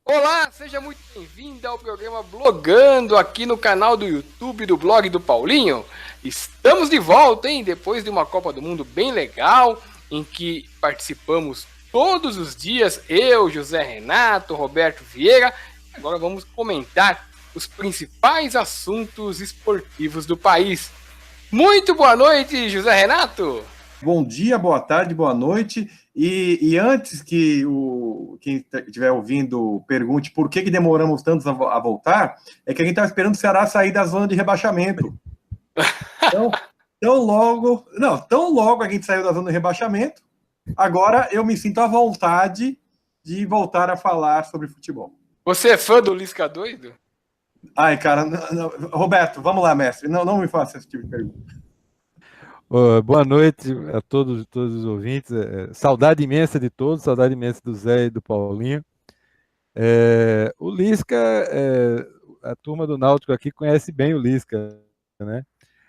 Olá, seja muito bem-vindo ao programa Blogando aqui no canal do YouTube do Blog do Paulinho. Estamos de volta, hein? Depois de uma Copa do Mundo bem legal, em que participamos todos os dias, eu, José Renato, Roberto Vieira. Agora vamos comentar os principais assuntos esportivos do país. Muito boa noite, José Renato! Bom dia, boa tarde, boa noite. E antes que quem estiver ouvindo pergunte por que demoramos tanto a voltar, é que a gente estava esperando o Ceará sair da zona de rebaixamento. Então, tão logo a gente saiu da zona de rebaixamento, agora eu me sinto à vontade de voltar a falar sobre futebol. Você é fã do Lisca doido? Ai, cara, não, Roberto, vamos lá, mestre. Não me faça esse tipo de pergunta. Boa noite a todos os ouvintes. Saudade imensa de todos, saudade imensa do Zé e do Paulinho. O Lisca, a turma do Náutico aqui conhece bem o Lisca, né?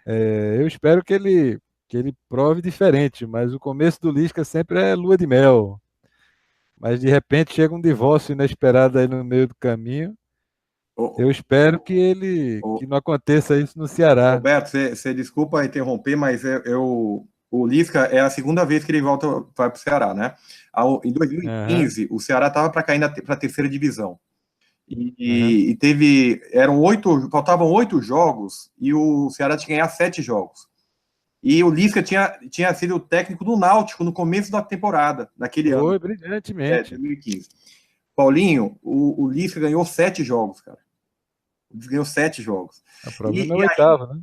Eu espero que ele prove diferente, mas o começo do Lisca sempre é lua de mel. Mas de repente chega um divórcio inesperado aí no meio do caminho. Eu espero que não aconteça isso no Ceará. Roberto, você desculpa interromper, mas o Lisca é a segunda vez que ele vai para o Ceará, né? Em 2015, o Ceará estava para cair para a terceira divisão. E faltavam 8 jogos e o Ceará tinha que ganhar 7 jogos. E o Lisca tinha sido o técnico do Náutico no começo da temporada, naquele ano. Foi brilhantemente. 2015. Paulinho, o Lisca ganhou 7 jogos, cara. Ganhou 7 jogos. O problema é o oitavo, né?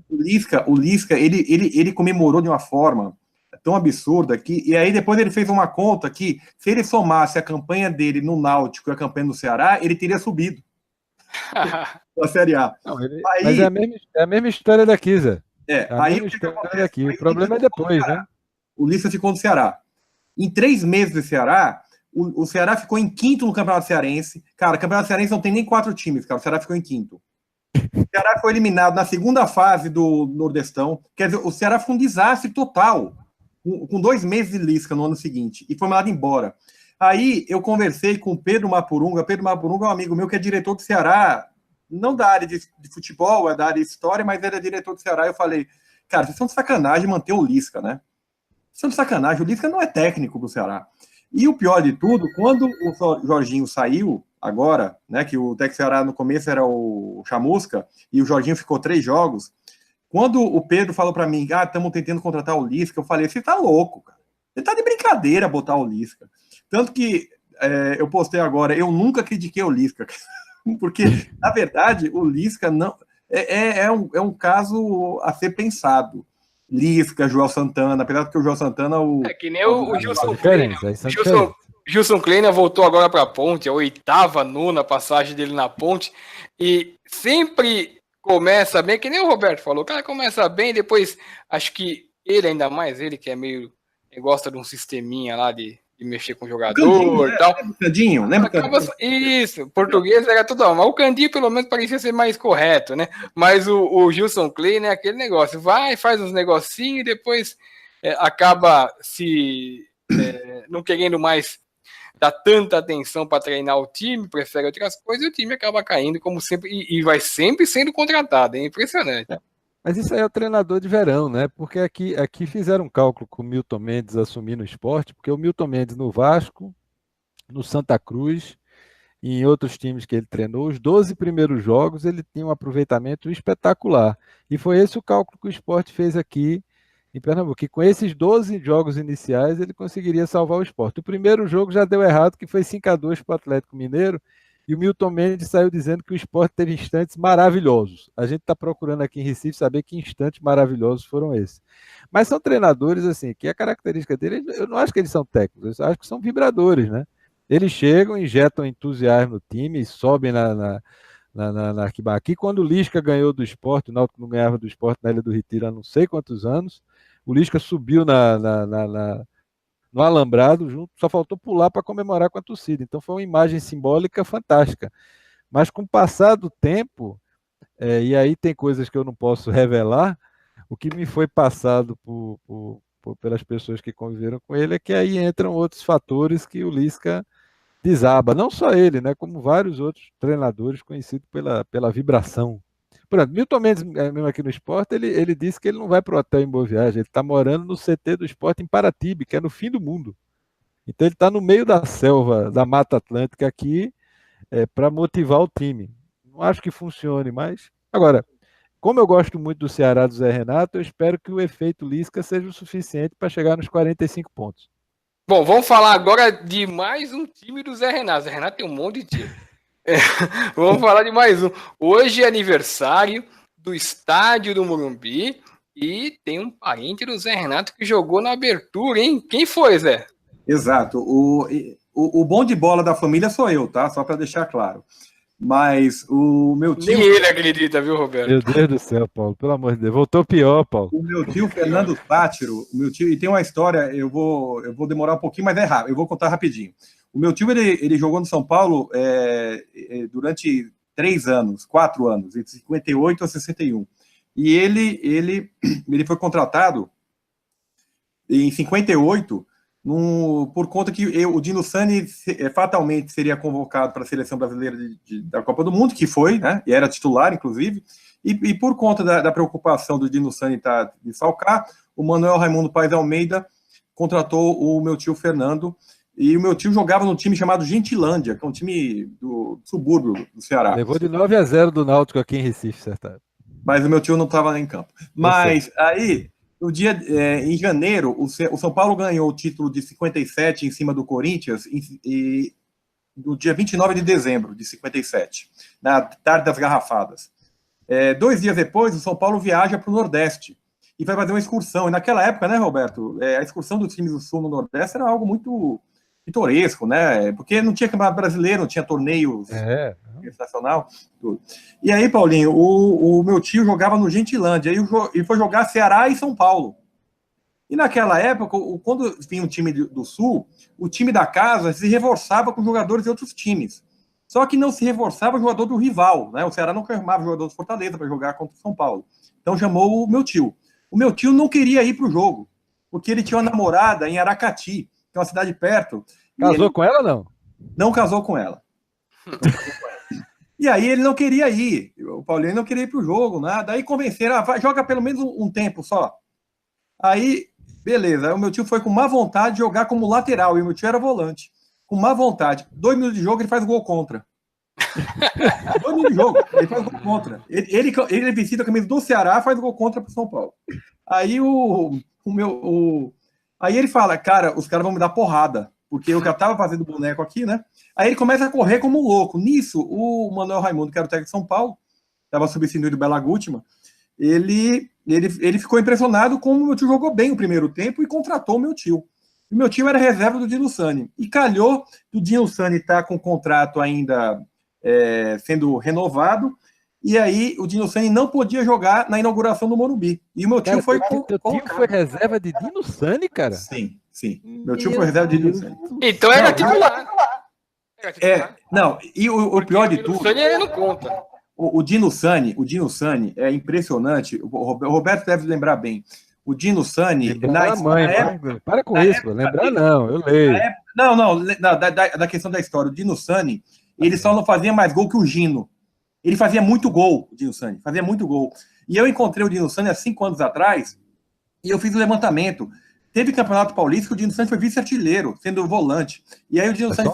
O Lisca, ele comemorou de uma forma tão absurda que, e aí depois ele fez uma conta que, se ele somasse a campanha dele no Náutico e a campanha no Ceará, ele teria subido na Série A. Não, mas é a mesma história daqui, Zé. O problema é depois, né? O Lisca ficou no Ceará. Em 3 meses do Ceará, o Ceará ficou em quinto no Campeonato Cearense. Cara, o Campeonato Cearense não tem nem 4 times, cara. O Ceará ficou em quinto. O Ceará foi eliminado na segunda fase do Nordestão. Quer dizer, o Ceará foi um desastre total. Com 2 meses de Lisca no ano seguinte. E foi mandado embora. Aí eu conversei com o Pedro Mapurunga. Pedro Mapurunga é um amigo meu que é diretor do Ceará. Não da área de futebol, é da área de história, mas ele é diretor do Ceará. Eu falei, cara, vocês são de sacanagem manter o Lisca, né? Vocês são de sacanagem. O Lisca não é técnico do Ceará. E o pior de tudo, quando o Jorginho saiu, agora, né, que o técnico Ceará no começo era o Chamusca, e o Jorginho ficou 3 jogos, quando o Pedro falou para mim, estamos tentando contratar o Lisca, eu falei, você tá louco, cara. Você tá de brincadeira botar o Lisca. Tanto que eu postei agora, eu nunca critiquei o Lisca, porque, na verdade, o Lisca não é um caso a ser pensado. Lisca, Joel Santana, apesar de que o Joel Santana... É que nem o Gilson Kleiner. Gilson Kleiner voltou agora para a Ponte, a 8ª, 9ª passagem dele na Ponte, e sempre começa bem, que nem o Roberto falou, o cara começa bem, depois acho que ele, ainda mais ele, que é meio... gosta de um sisteminha lá de mexer com o jogador e tal. Candinho, lembra? Isso, português era tudo, mas o Candinho pelo menos parecia ser mais correto, né? Mas o Gilson Kleiner é aquele negócio, vai, faz uns negocinhos e depois acaba não querendo mais dar tanta atenção para treinar o time, prefere outras coisas e o time acaba caindo, como sempre, e vai sempre sendo contratado, é impressionante. Mas isso aí é o treinador de verão, né? Porque aqui fizeram um cálculo com o Milton Mendes assumindo o esporte, porque o Milton Mendes no Vasco, no Santa Cruz e em outros times que ele treinou, os 12 primeiros jogos ele tinha um aproveitamento espetacular. E foi esse o cálculo que o esporte fez aqui em Pernambuco, que com esses 12 jogos iniciais ele conseguiria salvar o esporte. O primeiro jogo já deu errado, que foi 5-2 para o Atlético Mineiro, e o Milton Mendes saiu dizendo que o esporte teve instantes maravilhosos. A gente está procurando aqui em Recife saber que instantes maravilhosos foram esses. Mas são treinadores, assim, que a característica deles, eu não acho que eles são técnicos, eu acho que são vibradores, né? Eles chegam, injetam entusiasmo no time e sobem na arquibancada. Aqui, quando o Lisca ganhou do esporte, o Náutico não ganhava do esporte na Ilha do Retiro há não sei quantos anos, o Lisca subiu no alambrado, só faltou pular para comemorar com a torcida. Então foi uma imagem simbólica fantástica. Mas com o passar do tempo, e aí tem coisas que eu não posso revelar, o que me foi passado pelas pessoas que conviveram com ele é que aí entram outros fatores que o Lisca desaba. Não só ele, né? Como vários outros treinadores conhecidos pela vibração. Por exemplo, Milton Mendes, mesmo aqui no Sport, ele disse que ele não vai para o hotel em Boa Viagem, ele está morando no CT do Sport em Paratibe, que é no fim do mundo. Então ele está no meio da selva, da Mata Atlântica aqui, para motivar o time. Não acho que funcione, mas... Agora, como eu gosto muito do Ceará do Zé Renato, eu espero que o efeito Lisca seja o suficiente para chegar nos 45 pontos. Bom, vamos falar agora de mais um time do Zé Renato. Zé Renato tem um monte de time. Vamos falar de mais um. Hoje é aniversário do estádio do Morumbi e tem um parente do Zé Renato que jogou na abertura, hein? Quem foi, Zé? Exato. O bom de bola da família sou eu, tá? Só para deixar claro. Mas o meu tio... Nem ele acredita, viu, Roberto? Meu Deus do céu, Paulo, pelo amor de Deus. Voltou pior, Paulo. O meu tio Fernando Sátiro, o meu tio, e tem uma história, eu vou demorar um pouquinho, mas é rápido, eu vou contar rapidinho. O meu tio, ele jogou no São Paulo durante 4 anos, entre 58 a 61. E ele foi contratado em 58 por conta que o Dino Sani fatalmente seria convocado para a seleção brasileira da Copa do Mundo, que foi, né? E era titular, inclusive. E por conta da preocupação do Dino Sani de salcar, o Manuel Raimundo Paes Almeida contratou o meu tio Fernando. E o meu tio jogava num time chamado Gentilândia, que é um time do subúrbio do Ceará. Levou de 9-0 do Náutico aqui em Recife, certo? Mas o meu tio não estava em campo. Mas aí... em janeiro, o São Paulo ganhou o título de 57 em cima do Corinthians no dia 29 de dezembro de 57, na tarde das garrafadas. 2 dias depois, o São Paulo viaja para o Nordeste e vai fazer uma excursão. E naquela época, né, Roberto, a excursão dos times do Sul no Nordeste era algo muito pitoresco, né? Porque não tinha campeonato brasileiro, não tinha torneios internacional. Tudo. E aí, Paulinho, o meu tio jogava no Gentilândia e foi jogar Ceará e São Paulo. E naquela época, quando vinha um time do Sul, o time da casa se reforçava com jogadores de outros times. Só que não se reforçava o jogador do rival, né? O Ceará não chamava o jogador do Fortaleza para jogar contra o São Paulo. Então chamou o meu tio. O meu tio não queria ir para o jogo, porque ele tinha uma namorada em Aracati, que é uma cidade perto. Casou com ela ou não? Não casou com ela. E aí ele não queria ir. O Paulinho não queria ir para o jogo, nada. Aí convenceram, joga pelo menos um tempo só. Aí, beleza. Aí o meu tio foi com má vontade de jogar como lateral, e o meu tio era volante. Com má vontade. 2 minutos de jogo, ele faz gol contra. 2 minutos de jogo, ele faz gol contra. Ele vestido a camisa do Ceará, faz gol contra para o São Paulo. Aí aí ele fala, cara, os caras vão me dar porrada, porque eu já tava fazendo boneco aqui, né? Aí ele começa a correr como louco. Nisso, o Manuel Raimundo, que era o técnico de São Paulo, estava substituindo o Bela Gutmann, ele ficou impressionado como o meu tio jogou bem o primeiro tempo e contratou o meu tio. E o meu tio era reserva do Dino Sani. E calhou do Dino Sani estar com o contrato ainda sendo renovado, e aí o Dino Sani não podia jogar na inauguração do Morumbi. E o meu tio foi... Teu tio foi reserva de Dino Sani, cara? Sim. Meu tio foi reserva de Dino Sani. Então era titular. Não, e o pior de tudo... O Sani não conta. O Dino Sani é impressionante. O Roberto deve lembrar bem. O Dino Sani... Para com isso, lembrar não, eu leio. Da questão da história. O Dino Sani, ele só não fazia mais gol que o Gino. Ele fazia muito gol, o Dino Sani. Fazia muito gol. E eu encontrei o Dino Sani há 5 anos atrás e eu fiz o levantamento. Teve Campeonato Paulista que o Dino Sani foi vice-artilheiro, sendo volante. E aí o Dino Sani...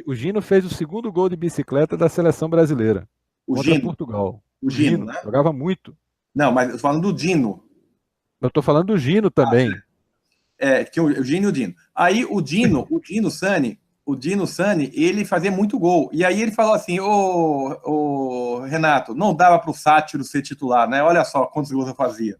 O Gino fez o 2º gol de bicicleta da seleção brasileira. Contra Portugal. O Gino, né? Jogava muito. Não, mas eu tô falando do Dino. Eu tô falando do Gino também. Que o Gino e o Dino. Aí o Dino Sani, ele fazia muito gol. E aí ele falou assim, ô Renato, não dava pro Sátiro ser titular, né? Olha só quantos gols eu fazia.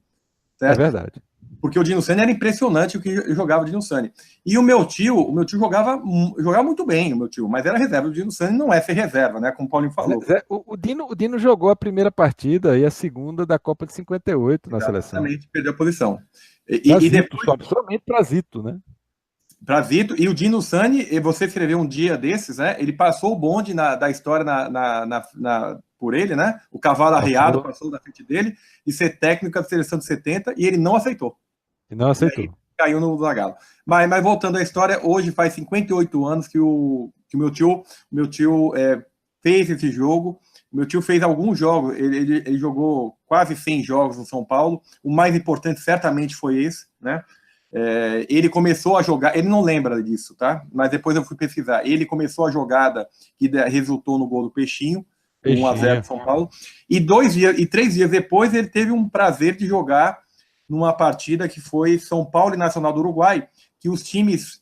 Certo? É verdade. Porque o Dino Sani era impressionante o que jogava o Dino Sani. E o meu tio jogava muito bem, o meu tio, mas era reserva. O Dino Sani não é ser reserva, né? Como o Paulinho falou. O Dino jogou a primeira partida e a segunda da Copa de 58 na seleção. Exatamente, perdeu a posição. E depois... Somente para Zito, né? Para Zito. E o Dino Sani, você escreveu um dia desses, né? Ele passou o bonde da história por ele, né? O cavalo passou na frente dele, e ser técnico da seleção de 70, e ele não aceitou. E não aceitou. caiu no Zagallo. Mas voltando à história, hoje faz 58 anos que o meu tio fez esse jogo. Meu tio fez alguns jogos, ele jogou quase 100 jogos no São Paulo. O mais importante certamente foi esse, né? Ele começou a jogar, ele não lembra disso, tá? Mas depois eu fui pesquisar. Ele começou a jogada que resultou no gol do Peixinho, 1-0 do São Paulo. E 3 dias depois ele teve um prazer de jogar numa partida que foi São Paulo e Nacional do Uruguai, que os times,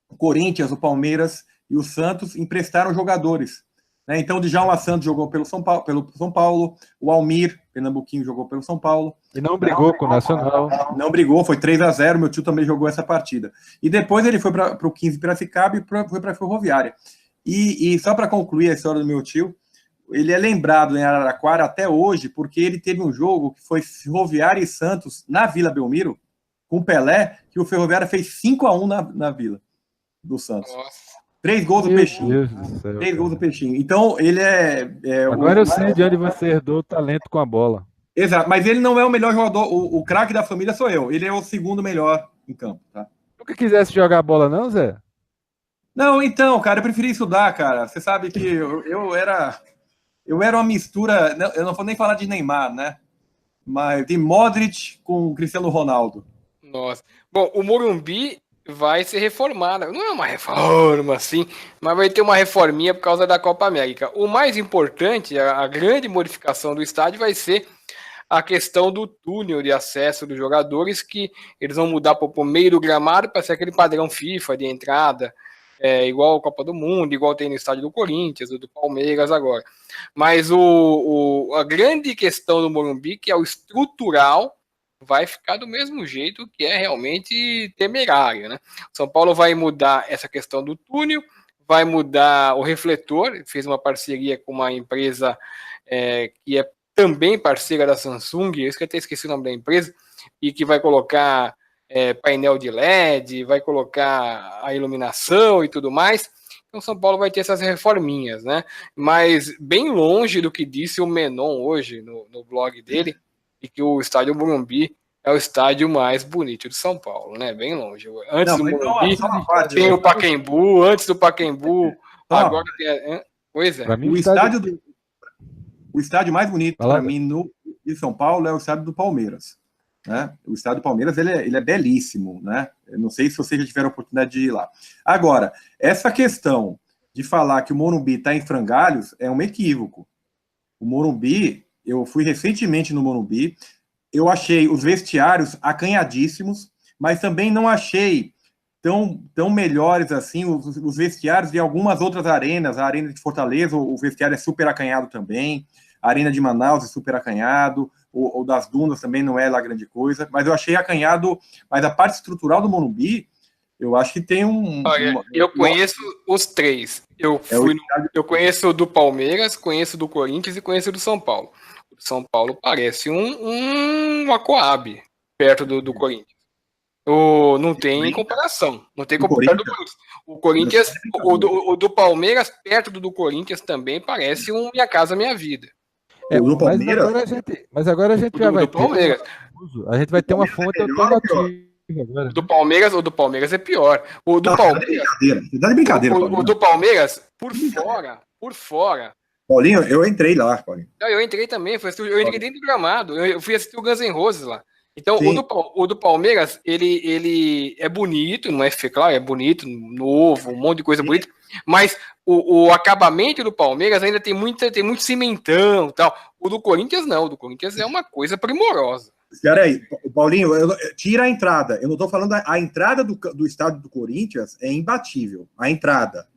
o Corinthians, o Palmeiras e o Santos emprestaram jogadores. Né? Então, o Djalma Santos jogou pelo São Paulo, o Almir Pernambuquinho jogou pelo São Paulo. E não brigou com o Nacional. Não brigou, foi 3-0, meu tio também jogou essa partida. E depois ele foi para o 15 Piracicaba e foi para a Ferroviária. E só para concluir a história do meu tio, ele é lembrado em Araraquara até hoje, porque ele teve um jogo que foi Ferroviária e Santos na Vila Belmiro, com Pelé, que o Ferroviária fez 5-1 na Vila do Santos. Nossa. 3 gols do Peixinho. 3 gols do Peixinho. Então, ele Agora eu sei de onde você herdou o talento com a bola. Exato, mas ele não é o melhor jogador. O craque da família sou eu. Ele é o segundo melhor em campo, tá? Nunca quisesse jogar bola, não, Zé? Não, então, cara, eu preferi estudar, cara. Você sabe que eu era uma mistura. Eu não vou nem falar de Neymar, né? Mas de Modric com Cristiano Ronaldo. Nossa. Bom, o Morumbi vai ser reformado. Não é uma reforma, assim, mas vai ter uma reforminha por causa da Copa América. O mais importante, a grande modificação do estádio vai ser a questão do túnel de acesso dos jogadores, que eles vão mudar para o meio do gramado para ser aquele padrão FIFA de entrada, igual a Copa do Mundo, igual tem no estádio do Corinthians, do Palmeiras agora. Mas a grande questão do Morumbi, que é o estrutural, vai ficar do mesmo jeito, que é realmente temerário, né? São Paulo vai mudar essa questão do túnel, vai mudar o refletor, fez uma parceria com uma empresa que é também parceira da Samsung, eu até esqueci o nome da empresa, e que vai colocar painel de LED, vai colocar a iluminação e tudo mais. Então São Paulo vai ter essas reforminhas, né? Mas bem longe do que disse o Menon hoje no blog dele, e que o estádio Morumbi é o estádio mais bonito de São Paulo, né? Bem longe. Antes do Morumbi tem o Pacaembu, antes do Pacaembu, agora tem... Pois é. Mim, o estádio mais bonito para mim de São Paulo é o estádio do Palmeiras. Né? O estádio do Palmeiras ele é belíssimo, né? Eu não sei se vocês já tiveram a oportunidade de ir lá. Agora, essa questão de falar que o Morumbi está em frangalhos é um equívoco. O Morumbi, eu fui recentemente no Morumbi, eu achei os vestiários acanhadíssimos, mas também não achei tão melhores assim os vestiários de algumas outras arenas. A Arena de Fortaleza, o vestiário é super acanhado também, a Arena de Manaus é super acanhado, o das Dunas também não é lá grande coisa, mas eu achei acanhado, mas a parte estrutural do Morumbi, eu acho que tem eu conheço os três. Eu conheço o do Palmeiras, conheço do Corinthians e conheço do São Paulo. O do São Paulo parece uma Coab perto do Corinthians. Não tem comparação. Não tem comparação do Corinthians. O Corinthians, o do Palmeiras, perto do Corinthians, também parece um Minha Casa Minha Vida. Mas agora a gente já vai ter. A gente vai ter uma fonte alternativa. O do Palmeiras é pior. O do Palmeiras. Brincadeira. O do Palmeiras, por fora. Paulinho, eu entrei lá, Paulinho. Eu entrei também, eu entrei dentro do gramado. Eu fui assistir o Guns N' Roses lá. Então, o do Palmeiras, ele é bonito, não é feio, claro, é bonito, novo, um monte de coisa bonita, mas o acabamento do Palmeiras ainda tem muito cimentão e tal. O do Corinthians não, o do Corinthians é uma coisa primorosa. Espera aí, Paulinho, tira a entrada. Eu não estou falando a entrada do estádio do Corinthians é imbatível. A entrada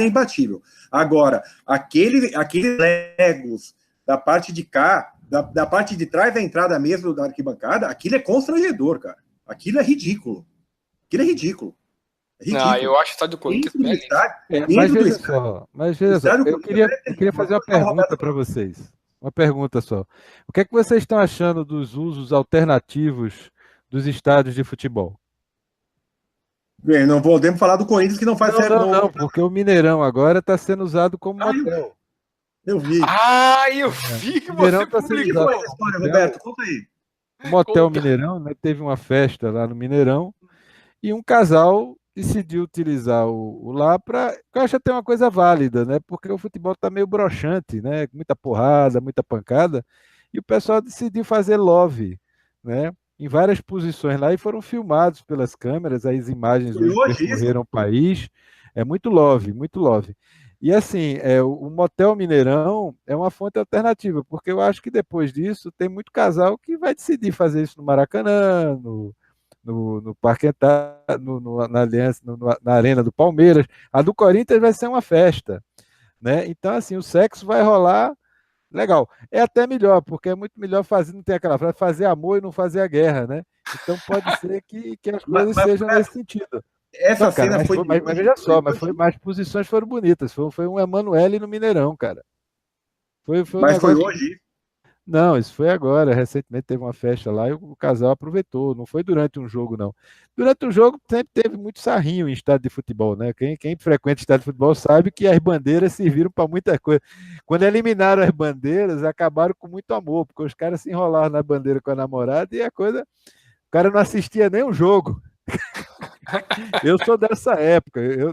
é imbatível. Agora, aqueles legos da parte de cá, da parte de trás da entrada mesmo da arquibancada, aquilo é constrangedor, cara. Aquilo é ridículo. Não, eu acho o estádio do Corinthians mas veja só, eu queria fazer uma pergunta para vocês. Uma pergunta só. O que é que vocês estão achando dos usos alternativos dos estádios de futebol? Bem, não podemos falar do Corinthians que não faz certo. Não, porque o Mineirão agora está sendo usado como motel. Eu vi. Eu vi que você publicou. Qual é a história, Roberto? Conta aí. O Motel Conta. Mineirão, né, teve uma festa lá no Mineirão e um casal decidiu utilizar o lá para. Eu acho até uma coisa válida, né? Porque o futebol está meio broxante, né? Muita porrada, muita pancada. E o pessoal decidiu fazer love, né? Em várias posições lá e foram filmados pelas câmeras. As imagens Foi hoje hoje isso? percorreram o país. É muito love, muito love. E assim, o Motel Mineirão é uma fonte alternativa, porque eu acho que depois disso tem muito casal que vai decidir fazer isso no Maracanã, no Parque Antártico, na Aliança, na Arena do Palmeiras. A do Corinthians vai ser uma festa, né? Então, assim, o sexo vai rolar legal. É até melhor, porque é muito melhor fazer, não tem aquela frase, fazer amor e não fazer a guerra, né? Então pode ser que as coisas Mas sejam nesse sentido. essa Não, cara, cena mas, foi foi, de mas hoje? veja Foi só, hoje? mas as posições foram bonitas. Foi um Emanuele no Mineirão, cara. Foi um Mas foi negócio. hoje? Não, isso foi agora. Recentemente teve uma festa lá e o casal aproveitou. Não foi durante um jogo, não. Durante um jogo sempre teve muito sarrinho em estádio de futebol, né? Quem frequenta estádio de futebol sabe que as bandeiras serviram para muita coisa. Quando eliminaram as bandeiras, acabaram com muito amor, porque os caras se enrolaram na bandeira com a namorada e a coisa. O cara não assistia nem um jogo. Eu sou dessa época. Eu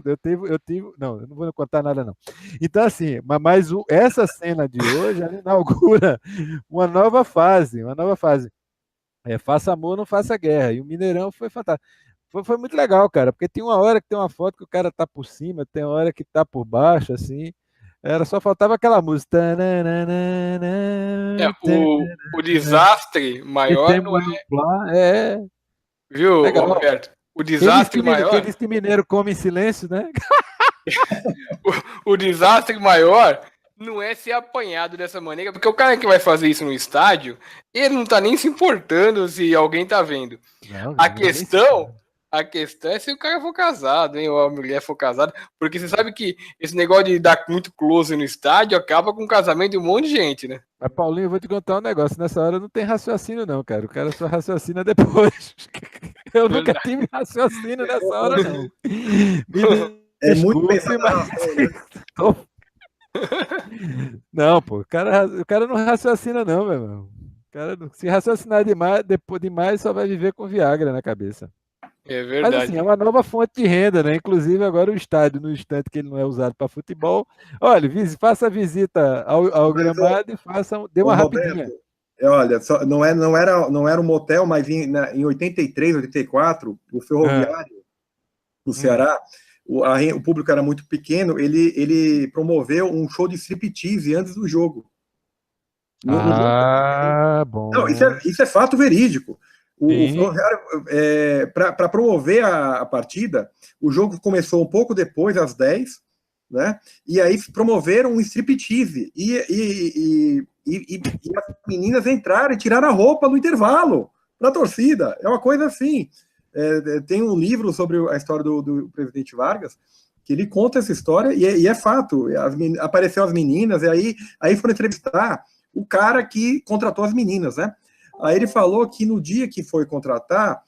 tive. Não, eu não vou contar nada, não. Então, assim, mas essa cena de hoje ela inaugura uma nova fase, uma nova fase. Faça amor, não faça guerra. E o Mineirão foi fantástico. Foi muito legal, cara, porque tem uma hora que tem uma foto que o cara tá por cima, tem uma hora que tá por baixo, assim. Era só faltava aquela música. O desastre E maior tem não é, lá, viu, legal. Roberto? O desastre Quem maior, disse que mineiro come em silêncio, né? o desastre maior não é ser apanhado dessa maneira, porque o cara que vai fazer isso no estádio, ele não tá nem se importando se alguém tá vendo. Não, A ninguém questão, a questão é se o cara for casado, hein, ou a mulher for casada, porque você sabe que esse negócio de dar muito close no estádio acaba com o casamento de um monte de gente, né? Mas, Paulinho, eu vou te contar um negócio. Nessa hora não tem raciocínio, não, cara. O cara só raciocina depois. Eu nunca Verdade. tive raciocínio nessa hora, não. Me É muito desculpe, pensado na mas. ação, né? Não, pô, o cara não raciocina, não, meu irmão. O cara, se raciocinar demais, depois demais, só vai viver com Viagra na cabeça. É Mas assim, é verdade. uma nova fonte de renda, né? Inclusive agora o estádio, no instante que ele não é usado para futebol. Olha, faça a visita ao Mas, ô, gramado e dê uma rapidinha. Roberto, olha, não era um motel, mas em 83, 84, o Ah, Ferroviário do hum. Ceará, o público era muito pequeno, ele promoveu um show de striptease antes do jogo. No jogo. Não, Bom. isso é fato verídico. O Sim. Ferroviário, para promover a partida, o jogo começou um pouco depois, às 10, né? E aí promoveram um striptease. E as meninas entraram e tiraram a roupa no intervalo para a torcida. É uma coisa assim. Tem um livro sobre a história do presidente Vargas, que ele conta essa história, e é fato. Apareceu as meninas, e aí foram entrevistar o cara que contratou as meninas, né? Aí ele falou que no dia que foi contratar,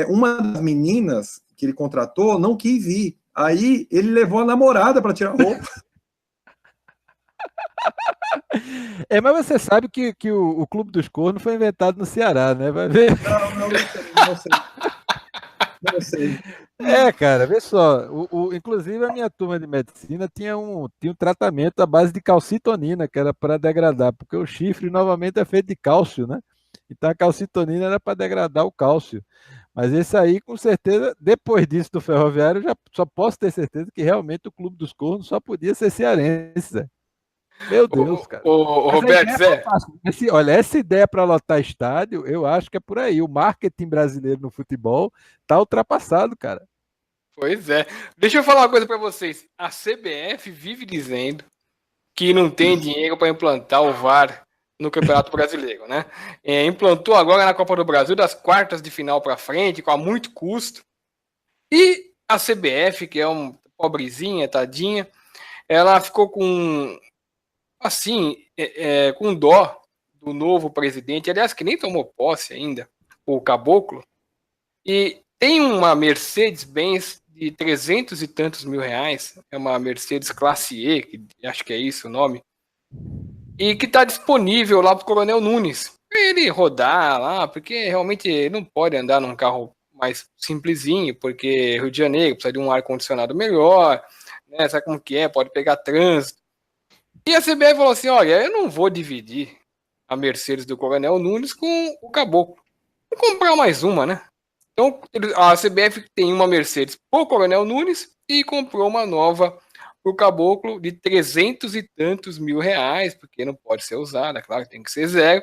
uma das meninas que ele contratou não quis ir. Aí ele levou a namorada para tirar roupa. Mas você sabe que o Clube dos Cornos foi inventado no Ceará, né? Vai ver. Não sei. Cara, vê só. Inclusive, a minha turma de medicina tinha um tratamento à base de calcitonina, que era para degradar, porque o chifre novamente é feito de cálcio, né? Então a calcitonina era para degradar o cálcio. Mas esse aí, com certeza, depois disso do Ferroviário, eu já só posso ter certeza que realmente o Clube dos Cornos só podia ser cearense, Zé. Meu Deus, cara. O Mas a Roberto, ideia é Zé, fantástica. Olha, essa ideia para lotar estádio, eu acho que é por aí. O marketing brasileiro no futebol tá ultrapassado, cara. pois é. Deixa eu falar uma coisa para vocês. A CBF vive dizendo que não tem dinheiro para implantar o VAR no Campeonato Brasileiro, né? Implantou agora na Copa do Brasil, das quartas de final para frente, com muito custo. E a CBF, que é uma pobrezinha, tadinha, ela ficou com, assim, com dó do novo presidente, aliás, que nem tomou posse ainda, o Caboclo, e tem uma Mercedes-Benz de 300 e tantos mil reais, é uma Mercedes Classe E, que acho que é isso o nome, e que está disponível lá para o Coronel Nunes. pra ele rodar lá, porque realmente ele não pode andar num carro mais simplesinho, porque Rio de Janeiro precisa de um ar-condicionado melhor, né? Sabe como que é? Pode pegar trânsito. E a CBF falou assim: olha, eu não vou dividir a Mercedes do Coronel Nunes com o Caboclo. Vou comprar mais uma, né? Então a CBF tem uma Mercedes pro Coronel Nunes e comprou uma nova pro Caboclo de 300 e tantos mil reais, porque não pode ser usada, claro, tem que ser zero.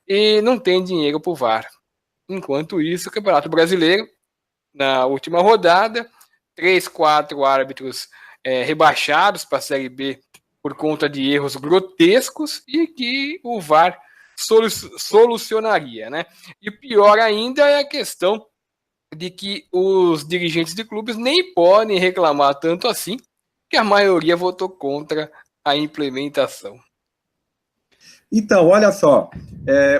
E não tem dinheiro pro VAR. Enquanto isso, o Campeonato Brasileiro, na última rodada, 3, 4 árbitros rebaixados para a Série B por conta de erros grotescos e que o VAR solucionaria, né? E pior ainda é a questão de que os dirigentes de clubes nem podem reclamar tanto assim, que a maioria votou contra a implementação. Então, olha só,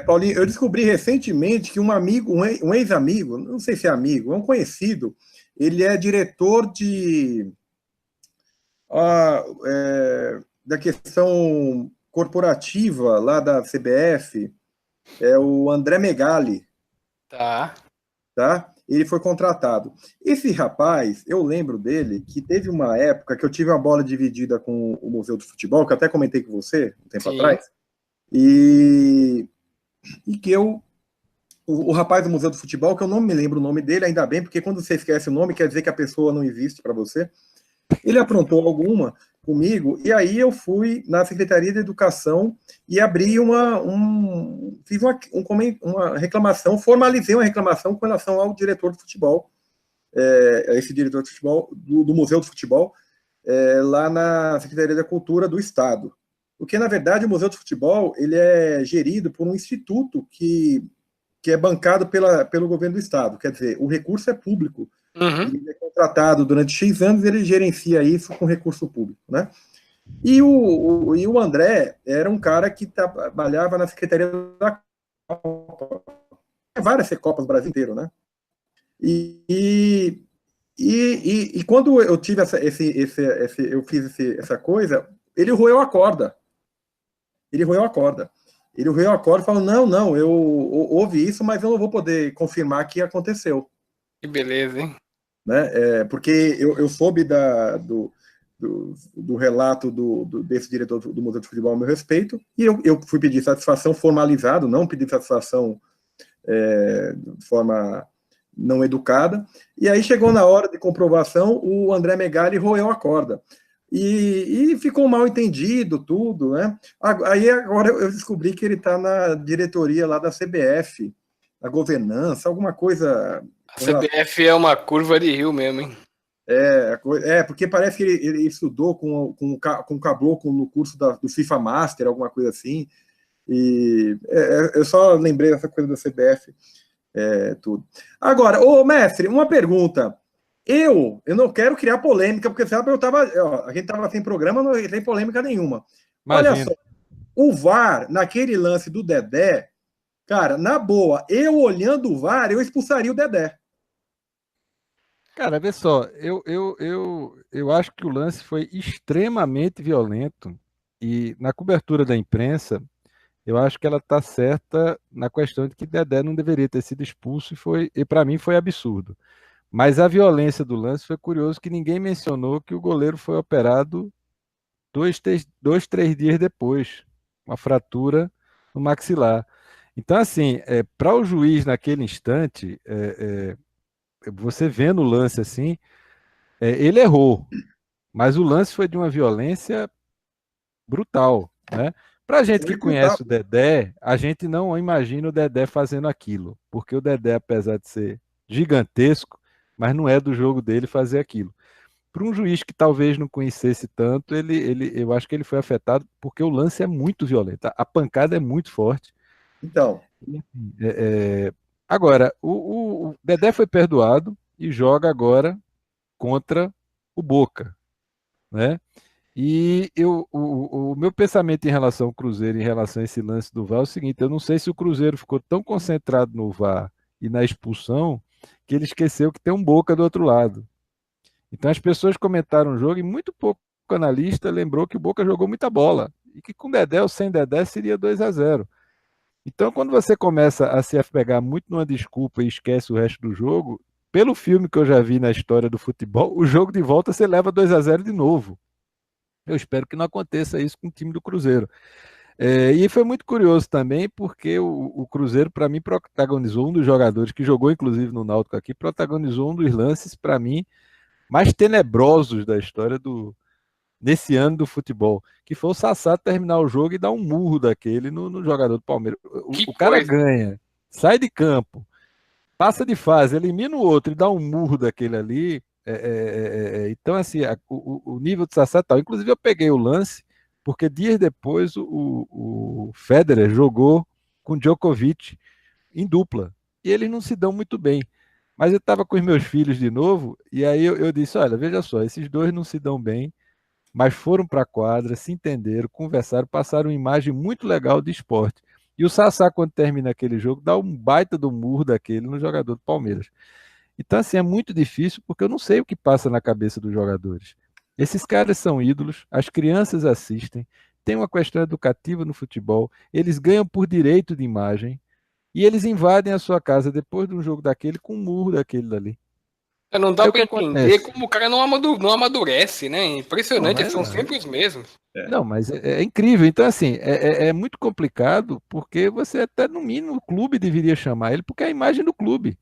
Paulinho, eu descobri recentemente que um amigo, um ex-amigo, não sei se é amigo, é um conhecido, ele é diretor da questão corporativa lá da CBF, é o André Megali. Tá? Ele foi contratado. Esse rapaz, eu lembro dele, que teve uma época que eu tive uma bola dividida com o Museu do Futebol, que eu até comentei com você um tempo atrás, e que o rapaz do Museu do Futebol, que eu não me lembro o nome dele, ainda bem, porque quando você esquece o nome, quer dizer que a pessoa não existe para você. Ele aprontou alguma comigo, e aí eu fui na Secretaria de Educação e abri fiz uma reclamação, formalizei uma reclamação com relação ao diretor de futebol, esse diretor de futebol, do Museu do Futebol, lá na Secretaria da Cultura do Estado. Porque, na verdade, o Museu de Futebol ele é gerido por um instituto que é bancado pelo governo do Estado. Quer dizer, o recurso é público. Uhum. Ele é contratado durante X anos e ele gerencia isso com recurso público, né? E o André era um cara que trabalhava na Secretaria da Copa. Várias Copas no Brasil inteiro, né? E quando eu tive eu fiz essa coisa, ele roeu a corda. Ele roeu a corda e falou: não, eu houve isso, mas eu não vou poder confirmar que aconteceu. Que beleza, hein? Né? Porque eu soube do relato desse diretor do Museu de Futebol a meu respeito, e eu fui pedir satisfação formalizado, não pedi satisfação de forma não educada, e aí chegou na hora de comprovação, o André Megali roeu a corda. E ficou mal entendido tudo, né? Aí agora eu descobri que ele está na diretoria lá da CBF, na governança, alguma coisa. A CBF é uma curva de rio mesmo, hein? Porque parece que ele estudou com o Caboclo no curso do FIFA Master, alguma coisa assim. E eu só lembrei dessa coisa da CBF, tudo. Agora, ô mestre, uma pergunta. Eu não quero criar polêmica, porque sabe, a gente estava sem programa, não tem polêmica nenhuma. Imagina. Olha só, o VAR, naquele lance do Dedé, cara, na boa, eu olhando o VAR, eu expulsaria o Dedé. Cara, vê só, eu acho que o lance foi extremamente violento e na cobertura da imprensa, eu acho que ela está certa na questão de que Dedé não deveria ter sido expulso e para mim foi absurdo. Mas a violência do lance foi curioso que ninguém mencionou que o goleiro foi operado 2, 3 dias depois, uma fratura no maxilar. Então, assim, para o juiz naquele instante, você vendo o lance assim, ele errou, mas o lance foi de uma violência brutal, né? Para a gente que conhece o Dedé, a gente não imagina o Dedé fazendo aquilo, porque o Dedé, apesar de ser gigantesco, mas não é do jogo dele fazer aquilo. Para um juiz que talvez não conhecesse tanto, eu acho que ele foi afetado porque o lance é muito violento, a pancada é muito forte. Então. Agora, o Dedé foi perdoado e joga agora contra o Boca, né? E o meu pensamento em relação ao Cruzeiro, em relação a esse lance do VAR, é o seguinte: eu não sei se o Cruzeiro ficou tão concentrado no VAR e na expulsão que ele esqueceu que tem um Boca do outro lado. Então as pessoas comentaram o jogo e muito pouco analista lembrou que o Boca jogou muita bola e que com Dedé ou sem Dedé seria 2-0. Então, quando você começa a se apegar muito numa desculpa e esquece o resto do jogo, pelo filme que eu já vi na história do futebol, o jogo de volta você leva 2-0 de novo. Eu espero que não aconteça isso com o time do Cruzeiro. E foi muito curioso também, porque o Cruzeiro, para mim, protagonizou um dos jogadores que jogou, inclusive, no Náutico aqui, protagonizou um dos lances, para mim, mais tenebrosos da história nesse ano do futebol, que foi o Sassá terminar o jogo e dar um murro daquele no jogador do Palmeiras. Que O cara coisa. ganha, sai de campo, passa de fase, elimina o outro e dá um murro daquele ali. Então, assim, o nível do Sassá tal. Inclusive, eu peguei o lance, porque dias depois o Federer jogou com Djokovic em dupla. E eles não se dão muito bem. Mas eu estava com os meus filhos de novo, e aí eu disse: olha, veja só, esses dois não se dão bem, mas foram para a quadra, se entenderam, conversaram, passaram uma imagem muito legal de esporte. E o Sassá, quando termina aquele jogo, dá um baita do murro daquele no jogador do Palmeiras. Então, assim, é muito difícil porque eu não sei o que passa na cabeça dos jogadores. Esses caras são ídolos, as crianças assistem, tem uma questão educativa no futebol, eles ganham por direito de imagem e eles invadem a sua casa depois de um jogo daquele com um murro daquele dali. Não dá Aí o pra que entender acontece? como o cara não amadurece, né? Não, Impressionante, mas, são sempre os mesmos. não, mas é incrível. Então, assim, é muito complicado porque você até, no mínimo, o clube deveria chamar ele, porque é a imagem do clube.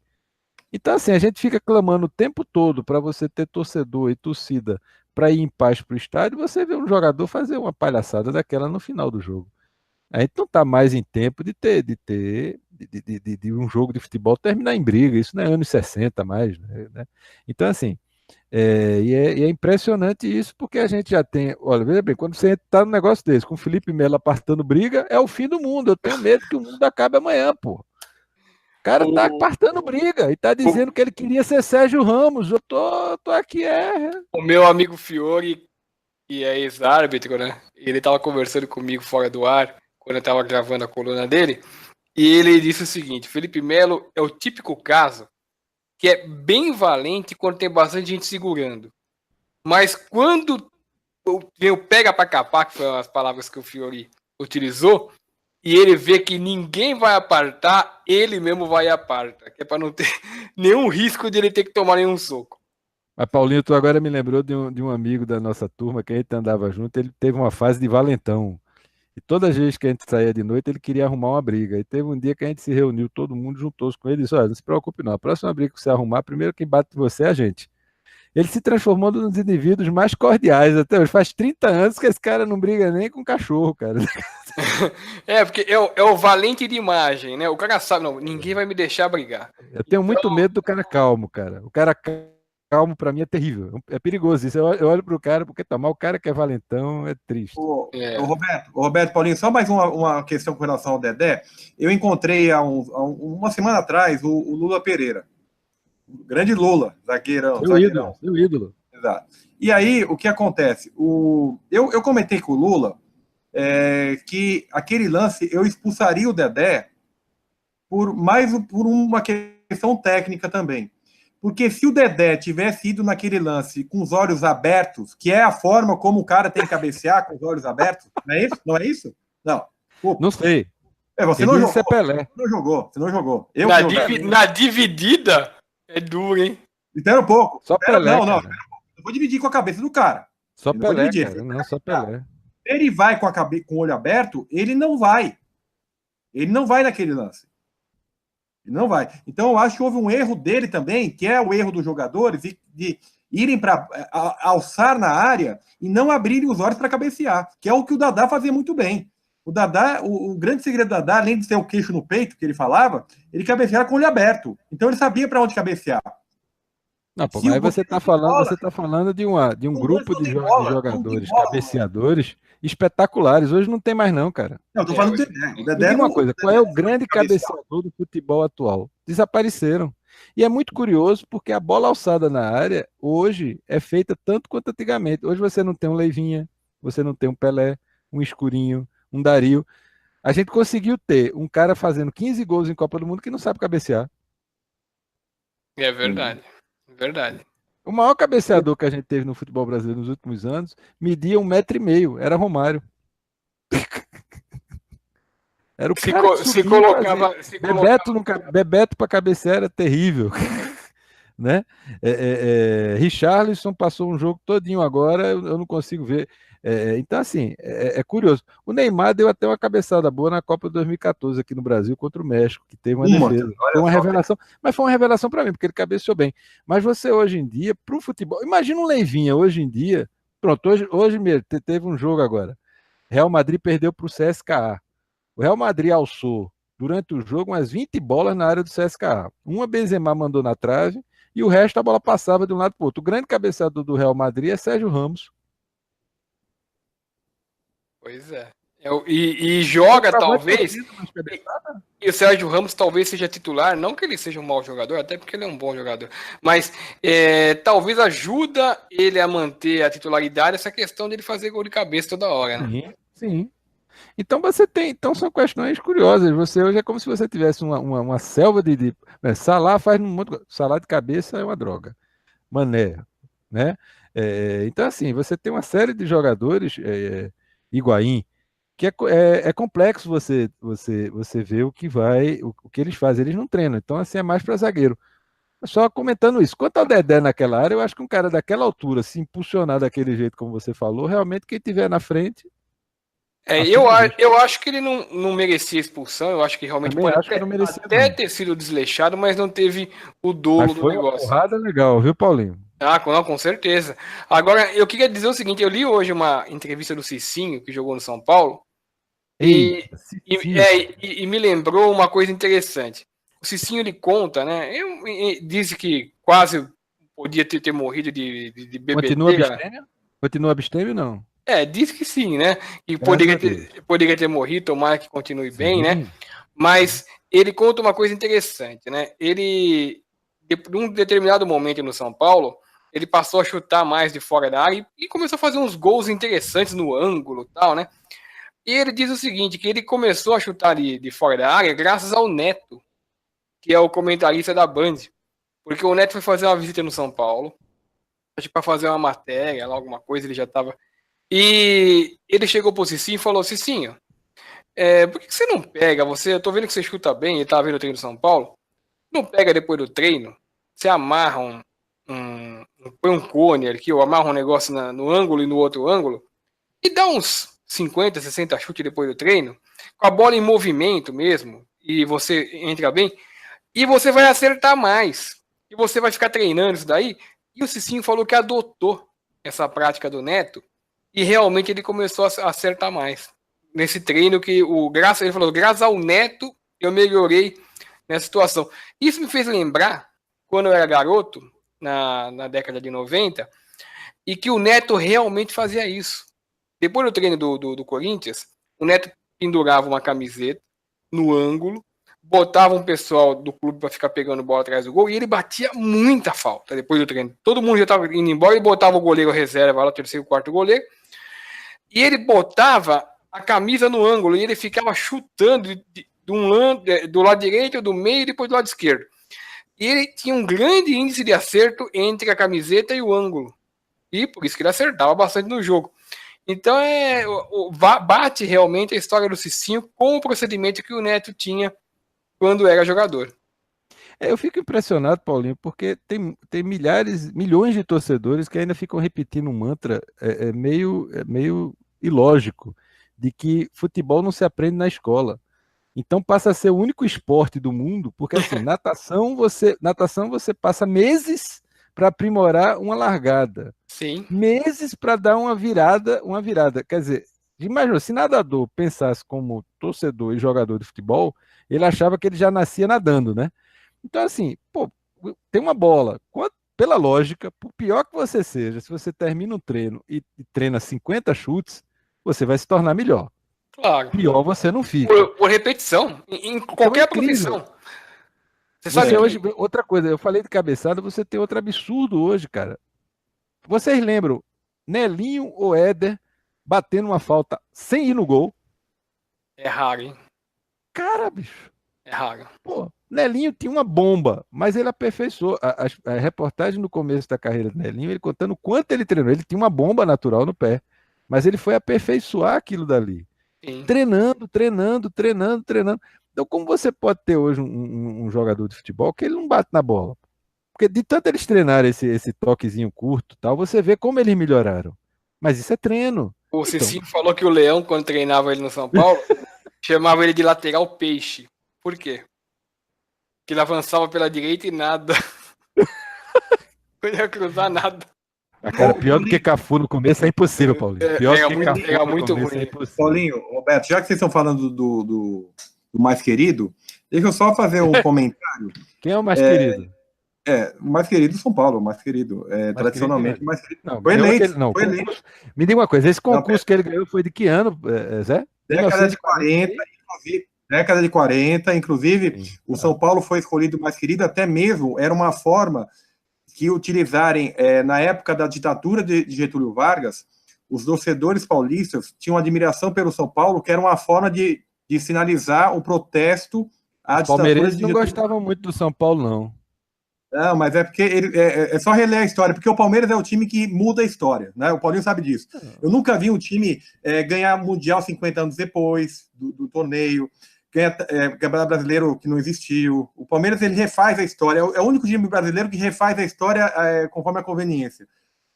Então, assim, a gente fica clamando o tempo todo para você ter torcedor e torcida para ir em paz para o estádio, você vê um jogador fazer uma palhaçada daquela no final do jogo. A gente não está mais em tempo de um jogo de futebol terminar em briga, isso não é anos 60 mais, né? Então, assim, e é impressionante isso, porque a gente já tem, olha, veja bem, quando você está num negócio desse, com o Felipe Melo apartando briga, é o fim do mundo, eu tenho medo que o mundo acabe amanhã, pô. O cara tá O, apartando briga e tá o, dizendo que ele queria ser Sérgio Ramos. Eu tô aqui, o meu amigo Fiore, que é ex-árbitro, né? Ele tava conversando comigo fora do ar, quando eu tava gravando a coluna dele, e ele disse o seguinte: Felipe Melo é o típico caso que é bem valente quando tem bastante gente segurando. Mas quando vem o pega pra capar, que foram as palavras que o Fiore utilizou, e ele vê que ninguém vai apartar, ele mesmo vai e aparta, que é pra não ter nenhum risco de ele ter que tomar nenhum soco. Mas, Paulinho, tu agora me lembrou de um amigo da nossa turma que a gente andava junto. Ele teve uma fase de valentão. E todas as vezes que a gente saía de noite, ele queria arrumar uma briga. E teve um dia que a gente se reuniu, todo mundo juntou-se com ele e disse: olha, não se preocupe não, a próxima briga que você arrumar, primeiro quem bate em você é a gente. Ele se transformou num dos indivíduos mais cordiais até hoje. Faz 30 anos que esse cara não briga nem com cachorro, cara. Porque é o valente de imagem, né? O cara sabe, não, ninguém vai me deixar brigar. Eu tenho Então, muito medo do cara calmo, cara. O cara calmo pra mim é terrível. É perigoso isso. Eu olho pro cara porque tomar o cara que é valentão é triste. Roberto, Paulinho, só mais uma questão com relação ao Dedé. Eu encontrei uma semana atrás o Lula Pereira. O grande Lula, zagueirão. Seu ídolo. Exato. E aí, o que acontece? Eu comentei com o Lula que aquele lance eu expulsaria o Dedé por uma questão técnica também. Porque se o Dedé tivesse ido naquele lance com os olhos abertos, que é a forma como o cara tem que cabecear com os olhos abertos, não é isso? Não é isso? Não. Não sei. Você não jogou. É Pelé. Você não jogou. Na dividida é duro, hein? Espera um pouco. Só Pelé. Não. Eu vou dividir com a cabeça do cara. Só Pelé, cara. Não, só Pelé. Ele vai com o olho aberto, ele não vai. Ele não vai naquele lance. Ele não vai. Então, eu acho que houve um erro dele também, que é o erro dos jogadores, de irem para alçar na área e não abrirem os olhos para cabecear, que é o que o Dadá fazia muito bem. O Dadá, o grande segredo do Dadá, além de ter o queixo no peito, que ele falava, ele cabeceava com o olho aberto. Então, ele sabia para onde cabecear. Não, pô, mas você está falando de um grupo de jogadores cabeceadores espetaculares. Hoje não tem mais, não, cara. Não, eu tô falando do Dedé. Me diga uma coisa, qual é o grande cabeceador do futebol atual? Desapareceram. E é muito curioso porque a bola alçada na área hoje é feita tanto quanto antigamente. Hoje você não tem um Leivinha, você não tem um Pelé, um Escurinho, um Dario. A gente conseguiu ter um cara fazendo 15 gols em Copa do Mundo que não sabe cabecear. É verdade. Verdade. O maior cabeceador que a gente teve no futebol brasileiro nos últimos anos media 1,5 m, era Romário. Era o cara que Se subia e colocava. fazia. Se colocava Bebeto para cabecear era terrível. Né? Richarlison passou um jogo todinho agora, eu não consigo ver. Então, assim, é curioso. O Neymar deu até uma cabeçada boa na Copa de 2014 aqui no Brasil contra o México, que teve uma defesa. Foi uma revelação, mas foi uma revelação para mim, porque ele cabeceou bem. Mas você hoje em dia, para o futebol, imagina um Leivinha hoje em dia. Pronto, hoje mesmo teve um jogo agora. Real Madrid perdeu para o CSKA. O Real Madrid alçou durante o jogo umas 20 bolas na área do CSKA. Uma Benzema mandou na trave e o resto a bola passava de um lado para o outro. O grande cabeçador do Real Madrid é Sérgio Ramos. Pois é. E joga, talvez. E o Sérgio Ramos talvez seja titular, não que ele seja um mau jogador, até porque ele é um bom jogador, mas talvez ajuda ele a manter a titularidade essa questão de ele fazer gol de cabeça toda hora, né? Sim, sim. Então então são questões curiosas. Você hoje é como se você tivesse uma selva Salah faz um monte. Salah de cabeça é uma droga. Mané, né? Então, assim, você tem uma série de jogadores, Higuaín, que é complexo você ver o que eles fazem. Eles não treinam, então assim é mais para zagueiro. Só comentando isso, quanto ao Dedé naquela área, eu acho que um cara daquela altura, se impulsionar daquele jeito como você falou, realmente quem tiver na frente. Eu acho que ele não merecia expulsão, eu acho que realmente pode até ter sido desleixado, mas não teve o dolo do negócio. Uma porrada legal, viu, Paulinho? Com certeza. Agora, eu queria dizer o seguinte, eu li hoje uma entrevista do Cicinho, que jogou no São Paulo, e me lembrou uma coisa interessante. O Cicinho, ele conta, né, disse que quase podia ter morrido de bebedeira. Continua abstêmio, não? Diz que sim, né? E poderia ter morrido, tomara que continue bem, né? Mas ele conta uma coisa interessante, né? Ele, de um determinado momento no São Paulo, ele passou a chutar mais de fora da área e começou a fazer uns gols interessantes no ângulo e tal, né? E ele diz o seguinte, que ele começou a chutar de fora da área graças ao Neto, que é o comentarista da Band. Porque o Neto foi fazer uma visita no São Paulo, acho que para fazer uma matéria, alguma coisa, ele já estava... E ele chegou pro Cicinho e falou: Cicinho, por que você não pega? Eu tô vendo que você chuta bem, ele tava vendo o treino do São Paulo. Não pega depois do treino, você amarra põe um cone aqui, ou amarra um negócio no ângulo e no outro ângulo, e dá uns 50, 60 chutes depois do treino, com a bola em movimento mesmo, e você entra bem, e você vai acertar mais. E você vai ficar treinando isso daí. E o Cicinho falou que adotou essa prática do Neto. E realmente ele começou a acertar mais. Nesse treino que ele falou, graças ao Neto, eu melhorei nessa situação. Isso me fez lembrar, quando eu era garoto, na década de 90, e que o Neto realmente fazia isso. Depois do treino do Corinthians, o Neto pendurava uma camiseta no ângulo, botava um pessoal do clube para ficar pegando bola atrás do gol, e ele batia muita falta depois do treino. Todo mundo já estava indo embora e botava o goleiro reserva, lá, o terceiro, quarto goleiro, e ele botava a camisa no ângulo e ele ficava chutando do lado direito, do meio e depois do lado esquerdo. E ele tinha um grande índice de acerto entre a camiseta e o ângulo. E por isso que ele acertava bastante no jogo. Então bate realmente a história do Cicinho com o procedimento que o Neto tinha quando era jogador. Eu fico impressionado, Paulinho, porque tem milhões de torcedores que ainda ficam repetindo um mantra meio ilógico, de que futebol não se aprende na escola. Então passa a ser o único esporte do mundo, porque assim, natação você passa meses para aprimorar uma largada. Sim. Meses para dar uma virada. Quer dizer, imagina, se nadador pensasse como torcedor e jogador de futebol, ele achava que ele já nascia nadando, né? Então, assim, tem uma bola. Pela lógica, por pior que você seja, se você termina um treino e treina 50 chutes, você vai se tornar melhor. Claro. Pior você não fica. Por repetição, em qualquer profissão. Você sabe hoje, outra coisa, eu falei de cabeçada, você tem outro absurdo hoje, cara. Vocês lembram Nelinho ou Éder batendo uma falta sem ir no gol? É raro, hein? Cara, bicho. É raro. Nelinho tinha uma bomba, mas ele aperfeiçoou. A reportagem no começo da carreira do Nelinho, ele contando quanto ele treinou. Ele tinha uma bomba natural no pé, mas ele foi aperfeiçoar aquilo dali. Sim. Treinando. Então, como você pode ter hoje um jogador de futebol que ele não bate na bola? Porque de tanto eles treinarem esse toquezinho curto, tal, você vê como eles melhoraram. Mas isso é treino. O Então, Cicinho falou que o Leão, quando treinava ele no São Paulo, chamava ele de lateral peixe. Por quê? Que ele avançava pela direita e nada. Não ia cruzar nada. cara, pior do que Cafu no começo é impossível, Paulinho. Pior do que Cafu Era no muito começo ruim. é impossível. Paulinho, Roberto, já que vocês estão falando do mais querido, deixa eu só fazer um comentário. Quem é o mais querido? O mais querido São Paulo, o mais querido. Tradicionalmente, o mais querido. Não, Foi eleito. Foi eleito. Me diga uma coisa, esse concurso que ele ganhou foi de que ano, Zé? Década de 40, inclusive. Década de 40, inclusive, Sim. O São Paulo foi escolhido mais querido, até mesmo era uma forma que utilizarem, na época da ditadura de Getúlio Vargas, os torcedores paulistas tinham admiração pelo São Paulo, que era uma forma de sinalizar o protesto à ditadura de Getúlio. Os palmeirenses não gostavam muito do São Paulo, não. Não, mas é porque é só reler a história, porque o Palmeiras é o time que muda a história, né? O Paulinho sabe disso. Eu nunca vi um time ganhar Mundial 50 anos depois do torneio, ganhar Campeonato Brasileiro que não existiu. O Palmeiras, ele refaz a história, é o único time brasileiro que refaz a história conforme a conveniência.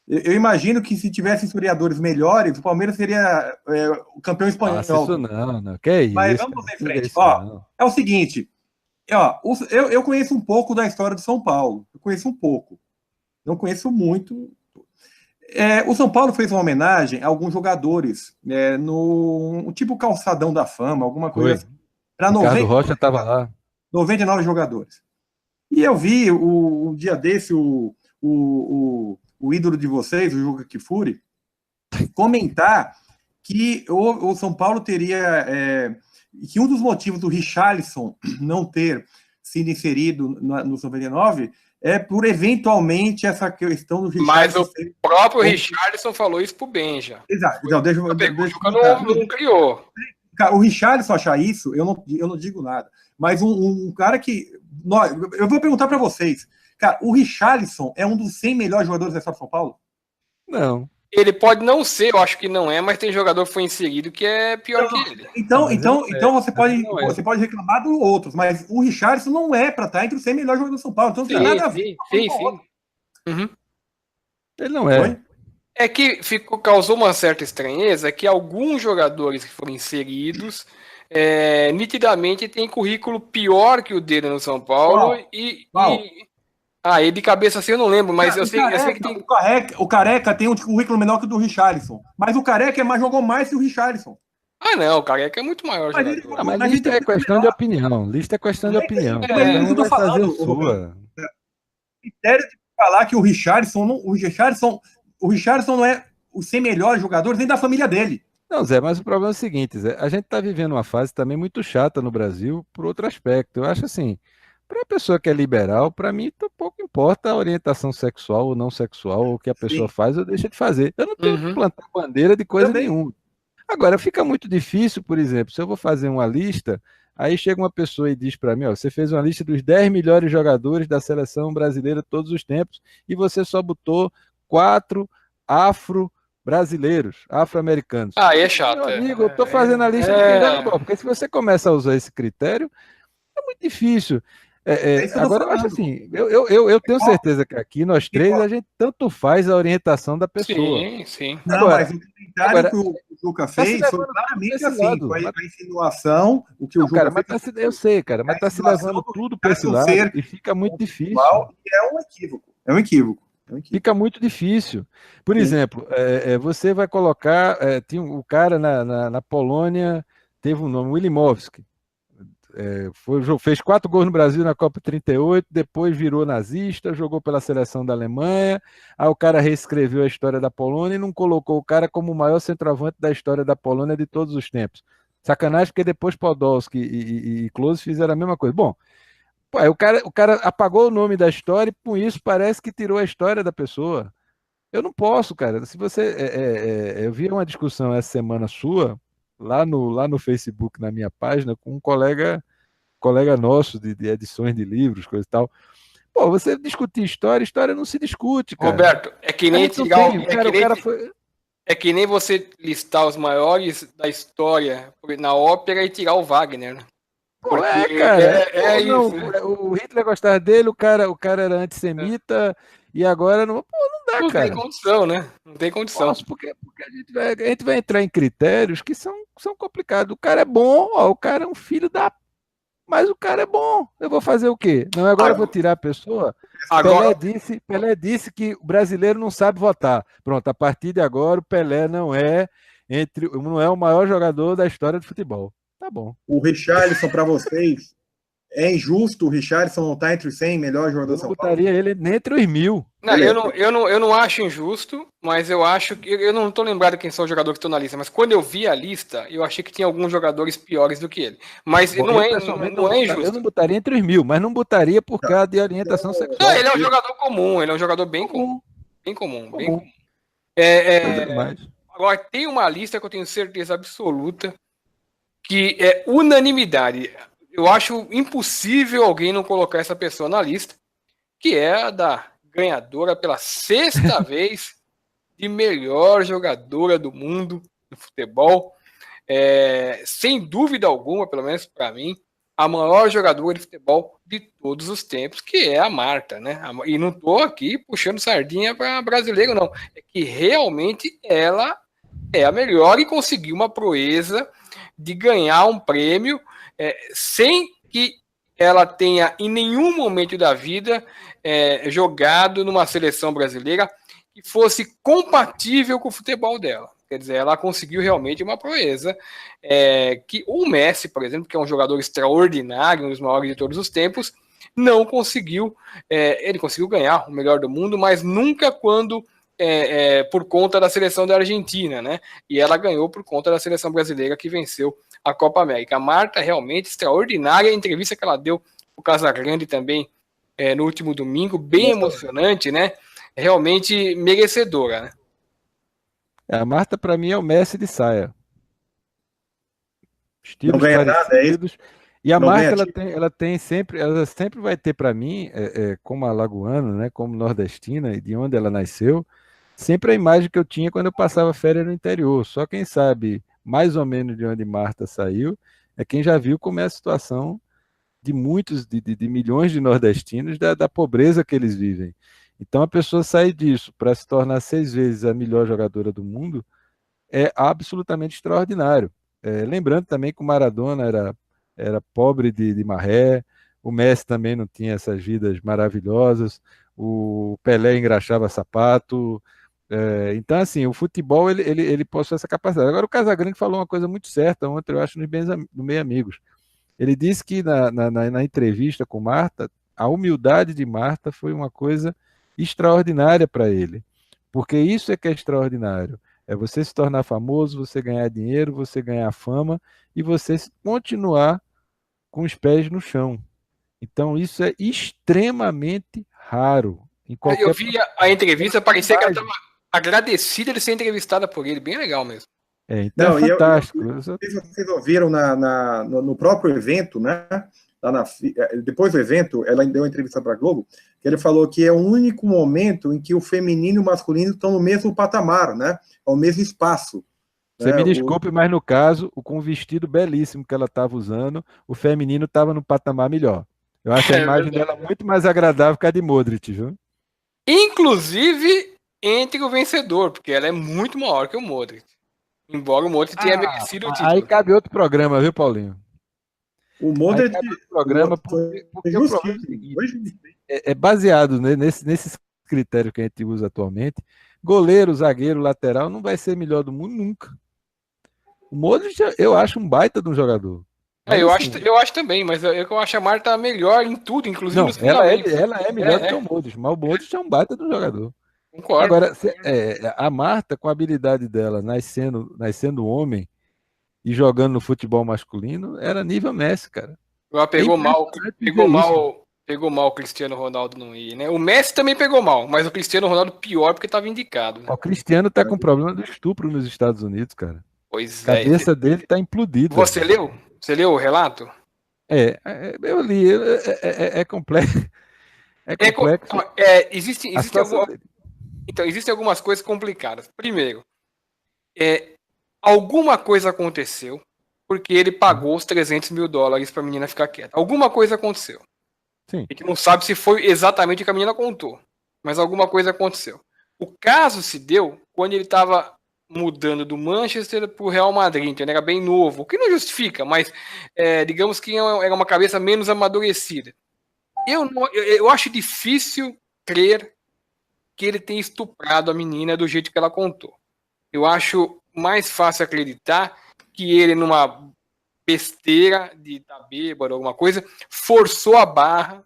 Eu imagino que se tivesse historiadores melhores, o Palmeiras seria o campeão espanhol. Nossa, isso não, que é isso. Mas vamos em frente. É o seguinte... Eu conheço um pouco da história do São Paulo. Eu conheço um pouco. Não conheço muito. O São Paulo fez uma homenagem a alguns jogadores no tipo Calçadão da Fama, alguma coisa. Para Ricardo Rocha estava lá. 99 jogadores. E eu vi um dia desse o ídolo de vocês, o Juca Kfouri, comentar que o São Paulo teria... que um dos motivos do Richarlison não ter sido inserido no 99 é por, eventualmente, essa questão do Richarlison. Mas o próprio Richarlison falou isso pro Benja. Exato. Então, deixa não criou. Cara, o Richarlison achar isso, eu não digo nada. Mas um cara que... eu vou perguntar para vocês. Cara, o Richarlison é um dos 100 melhores jogadores da história de São Paulo? Não. Ele pode não ser, eu acho que não é, mas tem jogador que foi inserido que é pior que ele. Então você pode reclamar dos outros, mas o Richarlison não é para estar entre os 100 melhores jogadores do São Paulo. Então não tem nada a ver. Sim. Uhum. Ele não é. Oi? É que causou uma certa estranheza que alguns jogadores que foram inseridos nitidamente têm currículo pior que o dele no São Paulo. Ele de cabeça assim eu não lembro, mas eu sei que tem. O Careca tem um currículo menor que o do Richarlison. Mas o Careca jogou mais que o Richarlison. Ah, não, o Careca é muito maior. Mas lista é questão de opinião. Lista é questão de opinião. Eu tô falando. O critério de falar que o Richarlison não é os 100 melhores jogadores nem da família dele. Não, Zé, mas o problema é o seguinte, Zé, a gente está vivendo uma fase também muito chata no Brasil por outro aspecto. Eu acho assim, para a pessoa que é liberal, para mim pouco importa a orientação sexual ou não sexual, ou o que a pessoa faz ou deixa de fazer. Eu não tenho que plantar bandeira de coisa nenhuma. Agora, fica muito difícil, por exemplo, se eu vou fazer uma lista, aí chega uma pessoa e diz para mim, você fez uma lista dos 10 melhores jogadores da seleção brasileira de todos os tempos e você só botou 4 afro-brasileiros, afro-americanos. É chato. Meu amigo, eu estou fazendo a lista porque se você começa a usar esse critério, é muito difícil. Agora, eu acho assim, eu tenho certeza que aqui nós três a gente tanto faz a orientação da pessoa. Sim. Agora, mas o comentário que o Juca fez foi claramente assim, foi a insinuação, o que o Juca fez. Eu sei, cara, mas está se levando tudo para esse lado e fica muito difícil. É um equívoco. Fica muito difícil. Por exemplo, você vai colocar, tinha o cara na Polônia, teve um nome, Wilimowski. Fez 4 gols no Brasil na Copa 38, depois virou nazista, jogou pela seleção da Alemanha, aí o cara reescreveu a história da Polônia e não colocou o cara como o maior centroavante da história da Polônia de todos os tempos. Sacanagem, porque depois Podolski e Klose fizeram a mesma coisa. Bom, o cara apagou o nome da história e com isso parece que tirou a história da pessoa. Eu não posso, cara. Se você... eu vi uma discussão essa semana sua, lá no Facebook, na minha página, com um colega nosso de edições de livros, coisa e tal. Pô, você discutir história não se discute, cara. Roberto, é que nem É que nem você listar os maiores da história na ópera e tirar o Wagner, né? Pô, Porque cara. é Não, isso, né? o Hitler gostava dele, o cara era antissemita, e agora não. Pô, não dá, Não tem cara. condição, né? Não tem condição. Posso, porque a gente vai entrar em critérios que são complicados. O cara é bom, ó, o cara é um filho da. Mas o cara é bom. Eu vou fazer o quê? Não, agora eu vou tirar a pessoa. Agora, Pelé disse que o brasileiro não sabe votar. Pronto, a partir de agora o Pelé não é o maior jogador da história do futebol. Tá bom. O Richarlison, para vocês, é injusto o Richarlison não estar entre os 100 melhores Eu jogadores não de São Paulo? botaria ele entre os 1000. não, eu não acho injusto, mas eu acho que. Eu não estou lembrado quem são os jogadores que estão na lista, mas quando eu vi a lista, eu achei que tinha alguns jogadores piores do que ele. Mas Bom, não eu é, pessoalmente não é eu injusto. não botaria entre os 1000, mas não botaria por causa de orientação Não, sexual. ele é um jogador comum, ele é um jogador bem comum. Comum, Bem comum, bem comum. comum. Nada demais. Agora, tem uma lista que eu tenho certeza absoluta que é unanimidade. Eu acho impossível alguém não colocar essa pessoa na lista, que é a da ganhadora pela sexta vez de melhor jogadora do mundo do futebol. Sem dúvida alguma, pelo menos para mim, a maior jogadora de futebol de todos os tempos, que é a Marta, né? E não estou aqui puxando sardinha para brasileiro, não. É que realmente ela é a melhor e conseguiu uma proeza de ganhar um prêmio sem que ela tenha em nenhum momento da vida jogado numa seleção brasileira que fosse compatível com o futebol dela. Quer dizer, ela conseguiu realmente uma proeza que o Messi, por exemplo, que é um jogador extraordinário, um dos maiores de todos os tempos, não conseguiu. Ele conseguiu ganhar o melhor do mundo, mas nunca quando por conta da seleção da Argentina, né? E ela ganhou por conta da seleção brasileira que venceu a Copa América. A Marta realmente extraordinária, a entrevista que ela deu para o Casagrande também no último domingo, bem emocionante, né? Realmente merecedora, né? A Marta, para mim, é o Messi de saia. Não Estilos ganha nada, é isso? parecidos. E a Não Marta, ganha ela sempre vai ter para mim, como alagoana, né, como nordestina, e de onde ela nasceu, sempre a imagem que eu tinha quando eu passava férias no interior. Só quem sabe mais ou menos de onde Marta saiu é quem já viu como é a situação de muitos, de milhões de nordestinos, da pobreza que eles vivem. Então, a pessoa sair disso para se tornar 6 vezes a melhor jogadora do mundo é absolutamente extraordinário. Lembrando também que o Maradona era pobre de marré, o Messi também não tinha essas vidas maravilhosas, o Pelé engraxava sapato. Então, assim, o futebol ele possui essa capacidade. Agora, o Casagrande falou uma coisa muito certa ontem, eu acho, no Meio Amigos. Ele disse que na entrevista com Marta, a humildade de Marta foi uma coisa extraordinária para ele. Porque isso é que é extraordinário. É você se tornar famoso, você ganhar dinheiro, você ganhar fama e você continuar com os pés no chão. Então, isso é extremamente raro em Eu qualquer vi a entrevista, parecia que ela estava agradecida de ser entrevistada por ele, bem legal mesmo. Então Não, é fantástico. não sei se vocês ouviram no próprio evento, né? Depois do evento, ela deu uma entrevista para a Globo, que ele falou que é o único momento em que o feminino e o masculino estão no mesmo patamar, né? Ao mesmo espaço. Você me desculpe, mas no caso, com o vestido belíssimo que ela estava usando, o feminino estava no patamar melhor. Eu acho a imagem dela muito mais agradável que a de Modric, viu? Inclusive entre o vencedor, porque ela é muito maior que o Modric. Embora o Modric tenha merecido o título. Aí cabe outro programa, viu, Paulinho? O Modric cabe outro programa, porque o problema é o seguinte, baseado nesses critérios que a gente usa atualmente. Goleiro, zagueiro, lateral não vai ser melhor do mundo nunca. O Modric, eu acho um baita de um jogador. Eu acho também, mas eu acho a Marta melhor em tudo, inclusive nos fundamentos. Ela é melhor do que o Modric, mas o Modric é um baita de um jogador. Concordo. Agora, a Marta, com a habilidade dela, nascendo homem e jogando no futebol masculino, era nível Messi, cara. Ela pegou mal o Cristiano Ronaldo não ir, né? O Messi também pegou mal, mas o Cristiano Ronaldo pior porque estava indicado. Né? O Cristiano tá com problema do estupro nos Estados Unidos, cara. Pois a cabeça dele tá implodida. Você leu? Você leu o relato? Eu li. É complexo. É complexo. Existem algumas coisas complicadas. Primeiro, alguma coisa aconteceu, porque ele pagou os $300 mil para a menina ficar quieta. Alguma coisa aconteceu. Sim. A gente não sabe se foi exatamente o que a menina contou, mas alguma coisa aconteceu. O caso se deu quando ele estava mudando do Manchester para o Real Madrid, então ele era bem novo, o que não justifica, mas digamos que era uma cabeça menos amadurecida. Eu acho difícil crer que ele tenha estuprado a menina do jeito que ela contou. Eu acho mais fácil acreditar que ele, numa besteira de estar bêbado, alguma coisa, forçou a barra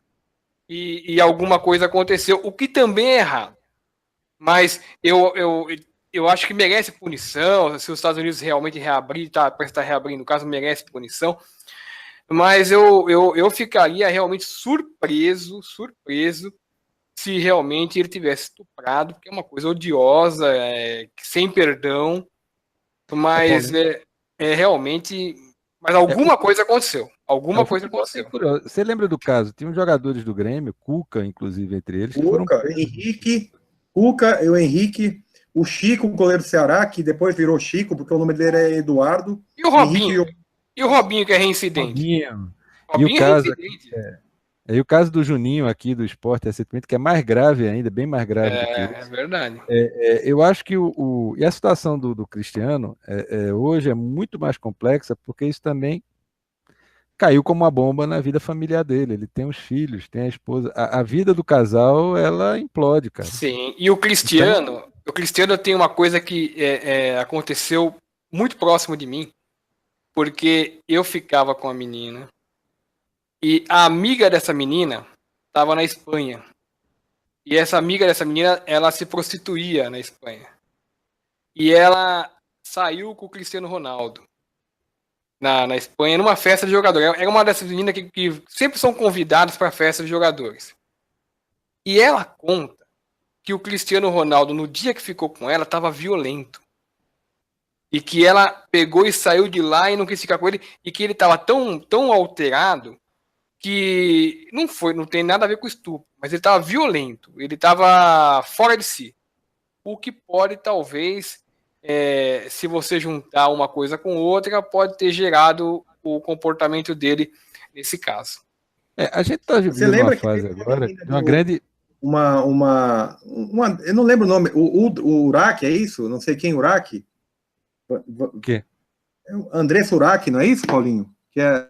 e alguma coisa aconteceu, o que também é errado. Mas eu acho que merece punição, se os Estados Unidos realmente reabrir, parece estar reabrindo, no caso, merece punição. Mas eu ficaria realmente surpreso se realmente ele tivesse estuprado, porque é uma coisa odiosa, sem perdão, mas realmente... Mas alguma coisa aconteceu. Alguma coisa aconteceu. Você lembra do caso? Tinha uns jogadores do Grêmio, Cuca, inclusive, entre eles. Cuca, o Henrique, o Chico, o goleiro do Ceará, que depois virou Chico, porque o nome dele é Eduardo. E o Robinho? E o Robinho, que é reincidente? Robinho e o caso do Juninho aqui do Sport recentemente, que é mais grave ainda, bem mais grave do que isso. É verdade. Eu acho que e a situação do Cristiano hoje é muito mais complexa, porque isso também caiu como uma bomba na vida familiar dele. Ele tem os filhos, tem a esposa. A vida do casal, ela implode, cara. Sim, e o Cristiano tem uma coisa que aconteceu muito próximo de mim, porque eu ficava com a menina, e a amiga dessa menina estava na Espanha. E essa amiga dessa menina, ela se prostituía na Espanha. E ela saiu com o Cristiano Ronaldo na Espanha, numa festa de jogador. Era uma dessas meninas que sempre são convidadas para festa de jogadores. E ela conta que o Cristiano Ronaldo, no dia que ficou com ela, estava violento. E que ela pegou e saiu de lá e não quis ficar com ele. E que ele estava tão alterado que não tem nada a ver com estupro, mas ele estava violento, ele estava fora de si. O que pode, talvez, se você juntar uma coisa com outra, pode ter gerado o comportamento dele nesse caso. A gente está vivendo uma fase agora de uma grande... eu não lembro o nome, o Urach, é isso? Não sei quem, Urach? O quê? Andressa Urach, não é isso, Paulinho? Que é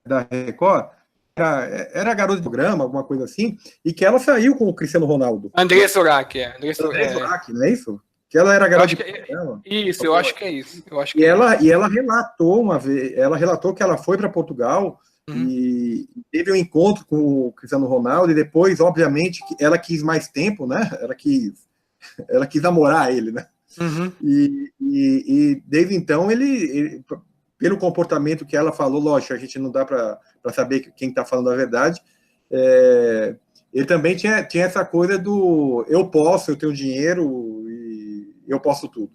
da Record? Era garota de programa, alguma coisa assim, e que ela saiu com o Cristiano Ronaldo. Andressa Urach, Andressa Urach, não é isso? Que ela era garota de programa. Isso, eu acho que é isso. E ela relatou uma vez, que ela foi para Portugal e teve um encontro com o Cristiano Ronaldo, e depois, obviamente, ela quis mais tempo, né? Ela quis namorar ele, né? E desde então ele pelo comportamento que ela falou, lógico, a gente não dá para saber quem está falando a verdade, ele também tinha essa coisa do eu tenho dinheiro e eu posso tudo.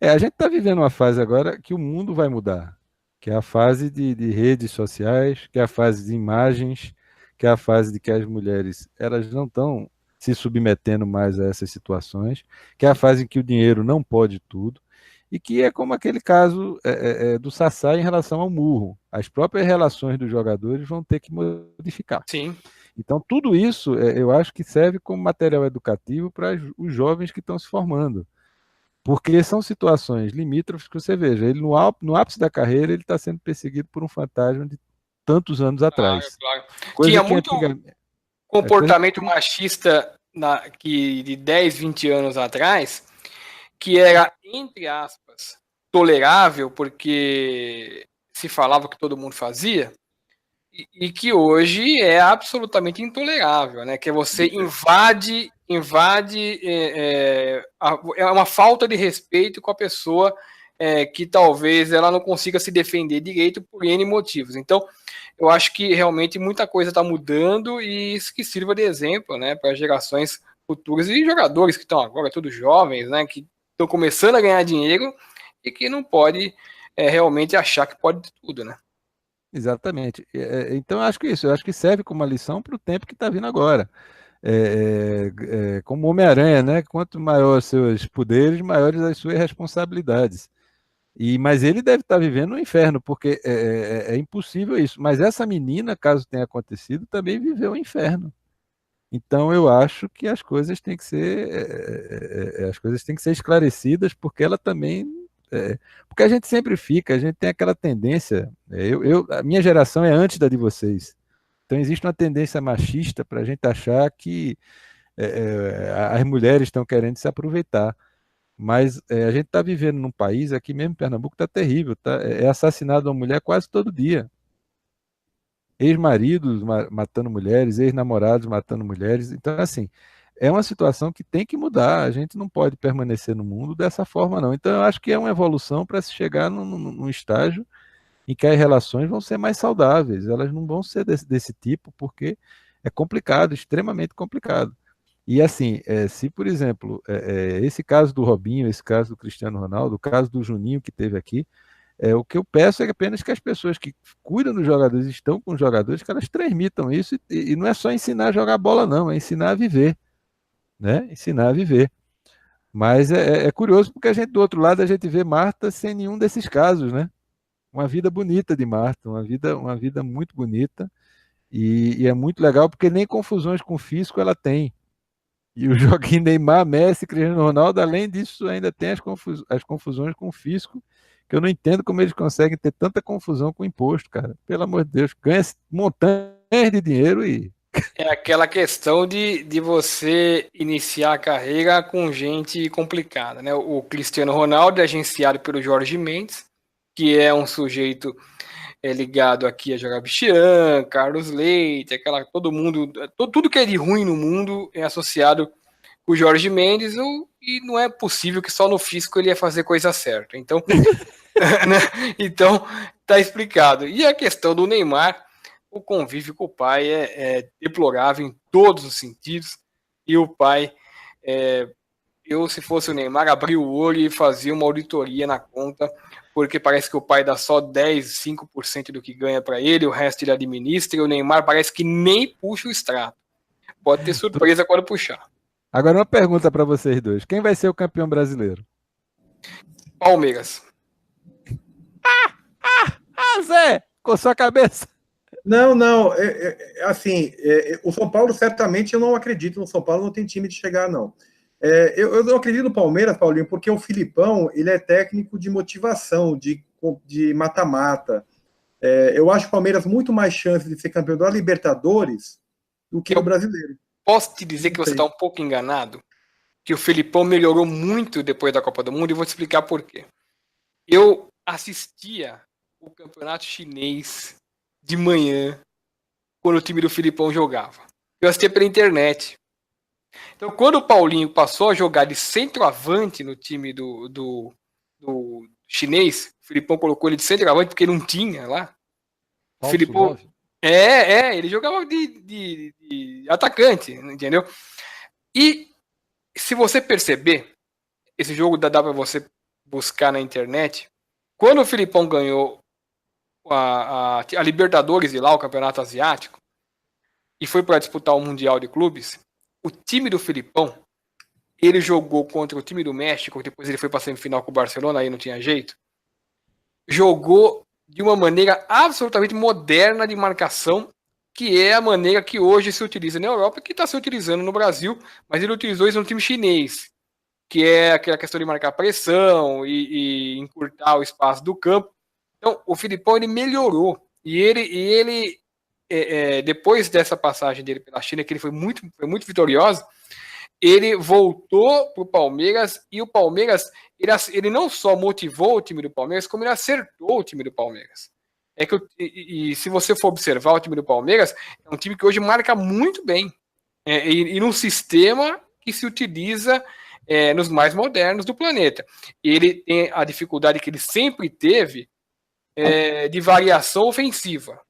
A gente está vivendo uma fase agora que o mundo vai mudar, que é a fase de redes sociais, que é a fase de imagens, que é a fase de que as mulheres elas não estão se submetendo mais a essas situações, que é a fase em que o dinheiro não pode tudo, e que é como aquele caso do Sassá em relação ao Murro. As próprias relações dos jogadores vão ter que modificar. Sim. Então, tudo isso eu acho que serve como material educativo para os jovens que estão se formando. Porque são situações limítrofes que você veja. Ele, no ápice da carreira, ele está sendo perseguido por um fantasma de tantos anos atrás. Claro. Tinha muito comportamento machista de 10, 20 anos atrás, que era, entre aspas, tolerável, porque se falava que todo mundo fazia, e que hoje é absolutamente intolerável, né? Que você invade, é uma falta de respeito com a pessoa que talvez ela não consiga se defender direito por N motivos. Então, eu acho que realmente muita coisa está mudando e isso que sirva de exemplo, né, para gerações futuras e jogadores que estão agora todos jovens, né, que estão começando a ganhar dinheiro e que não pode realmente achar que pode tudo, né? Exatamente. Então, eu acho que isso. Eu acho que serve como uma lição para o tempo que está vindo agora. como Homem-Aranha, né? Quanto maior os seus poderes, maiores as suas responsabilidades. Mas ele deve estar vivendo um inferno, porque é impossível isso. Mas essa menina, caso tenha acontecido, também viveu um inferno. Então eu acho que as coisas têm que ser esclarecidas, porque ela também, porque a gente sempre fica, a gente tem aquela tendência, a minha geração é antes da de vocês. Então existe uma tendência machista para a gente achar que as mulheres estão querendo se aproveitar. Mas a gente está vivendo num país, aqui mesmo em Pernambuco, está terrível. É assassinado uma mulher quase todo dia. Ex-maridos matando mulheres, ex-namorados matando mulheres. Então, assim, é uma situação que tem que mudar. A gente não pode permanecer no mundo dessa forma, não. Então, eu acho que é uma evolução para se chegar num estágio em que as relações vão ser mais saudáveis. Elas não vão ser desse tipo, porque é complicado, extremamente complicado. E assim, se por exemplo, esse caso do Robinho, esse caso do Cristiano Ronaldo, o caso do Juninho que teve aqui, o que eu peço é apenas que as pessoas que cuidam dos jogadores, estão com os jogadores, que elas transmitam isso, e não é só ensinar a jogar bola, não, é ensinar a viver, né? Ensinar a viver. Mas é curioso porque a gente, do outro lado, a gente vê Marta sem nenhum desses casos, né? Uma vida bonita de Marta, uma vida muito bonita, e é muito legal porque nem confusões com o fisco ela tem. E o joguinho Neymar, Messi, Cristiano Ronaldo, além disso, ainda tem as confusões com o fisco, que eu não entendo como eles conseguem ter tanta confusão com o imposto, cara. Pelo amor de Deus, ganha montanhas de dinheiro e... É aquela questão de você iniciar a carreira com gente complicada, né? O Cristiano Ronaldo é agenciado pelo Jorge Mendes, que é um sujeito ligado aqui a Jogar Bichian, Carlos Leite, todo mundo, tudo que é de ruim no mundo é associado com o Jorge Mendes, e não é possível que só no fisco ele ia fazer coisa certa. Então, né? Então tá explicado. E a questão do Neymar, o convívio com o pai é deplorável em todos os sentidos, e o pai, eu, se fosse o Neymar, abria o olho e fazia uma auditoria na conta, porque parece que o pai dá só 5% do que ganha para ele, o resto ele administra, e o Neymar parece que nem puxa o extrato. Pode ter surpresa quando puxar. Agora uma pergunta para vocês dois. Quem vai ser o campeão brasileiro? Palmeiras. Zé! Coçou a cabeça? Não. Assim, o São Paulo, certamente, eu não acredito no São Paulo, não tem time de chegar, não. Eu não acredito no Palmeiras, Paulinho, porque o Filipão, ele é técnico de motivação, de mata-mata. Eu acho o Palmeiras muito mais chance de ser campeão da Libertadores do que o brasileiro. Posso te dizer que você está um pouco enganado? Que o Filipão melhorou muito depois da Copa do Mundo, e vou te explicar por quê. Eu assistia o campeonato chinês de manhã, quando o time do Filipão jogava. Eu assistia pela internet. Então, quando o Paulinho passou a jogar de centroavante no time do chinês, o Filipão colocou ele de centroavante porque não tinha lá. O Filipão, ele jogava de atacante, entendeu? E se você perceber, esse jogo dá para você buscar na internet. Quando o Filipão ganhou a Libertadores e lá o Campeonato Asiático e foi para disputar o Mundial de Clubes, o time do Filipão, ele jogou contra o time do México, depois ele foi para a semifinal com o Barcelona, aí não tinha jeito, jogou de uma maneira absolutamente moderna de marcação, que é a maneira que hoje se utiliza na Europa, que está se utilizando no Brasil, mas ele utilizou isso no time chinês, que é aquela questão de marcar pressão e encurtar o espaço do campo. Então, o Filipão, ele melhorou, e ele depois dessa passagem dele pela China, que ele foi muito vitorioso, ele voltou para o Palmeiras, e o Palmeiras, ele não só motivou o time do Palmeiras, como ele acertou o time do Palmeiras. E se você for observar o time do Palmeiras, é um time que hoje marca muito bem, e num sistema que se utiliza nos mais modernos do planeta. Ele tem a dificuldade que ele sempre teve de variação ofensiva.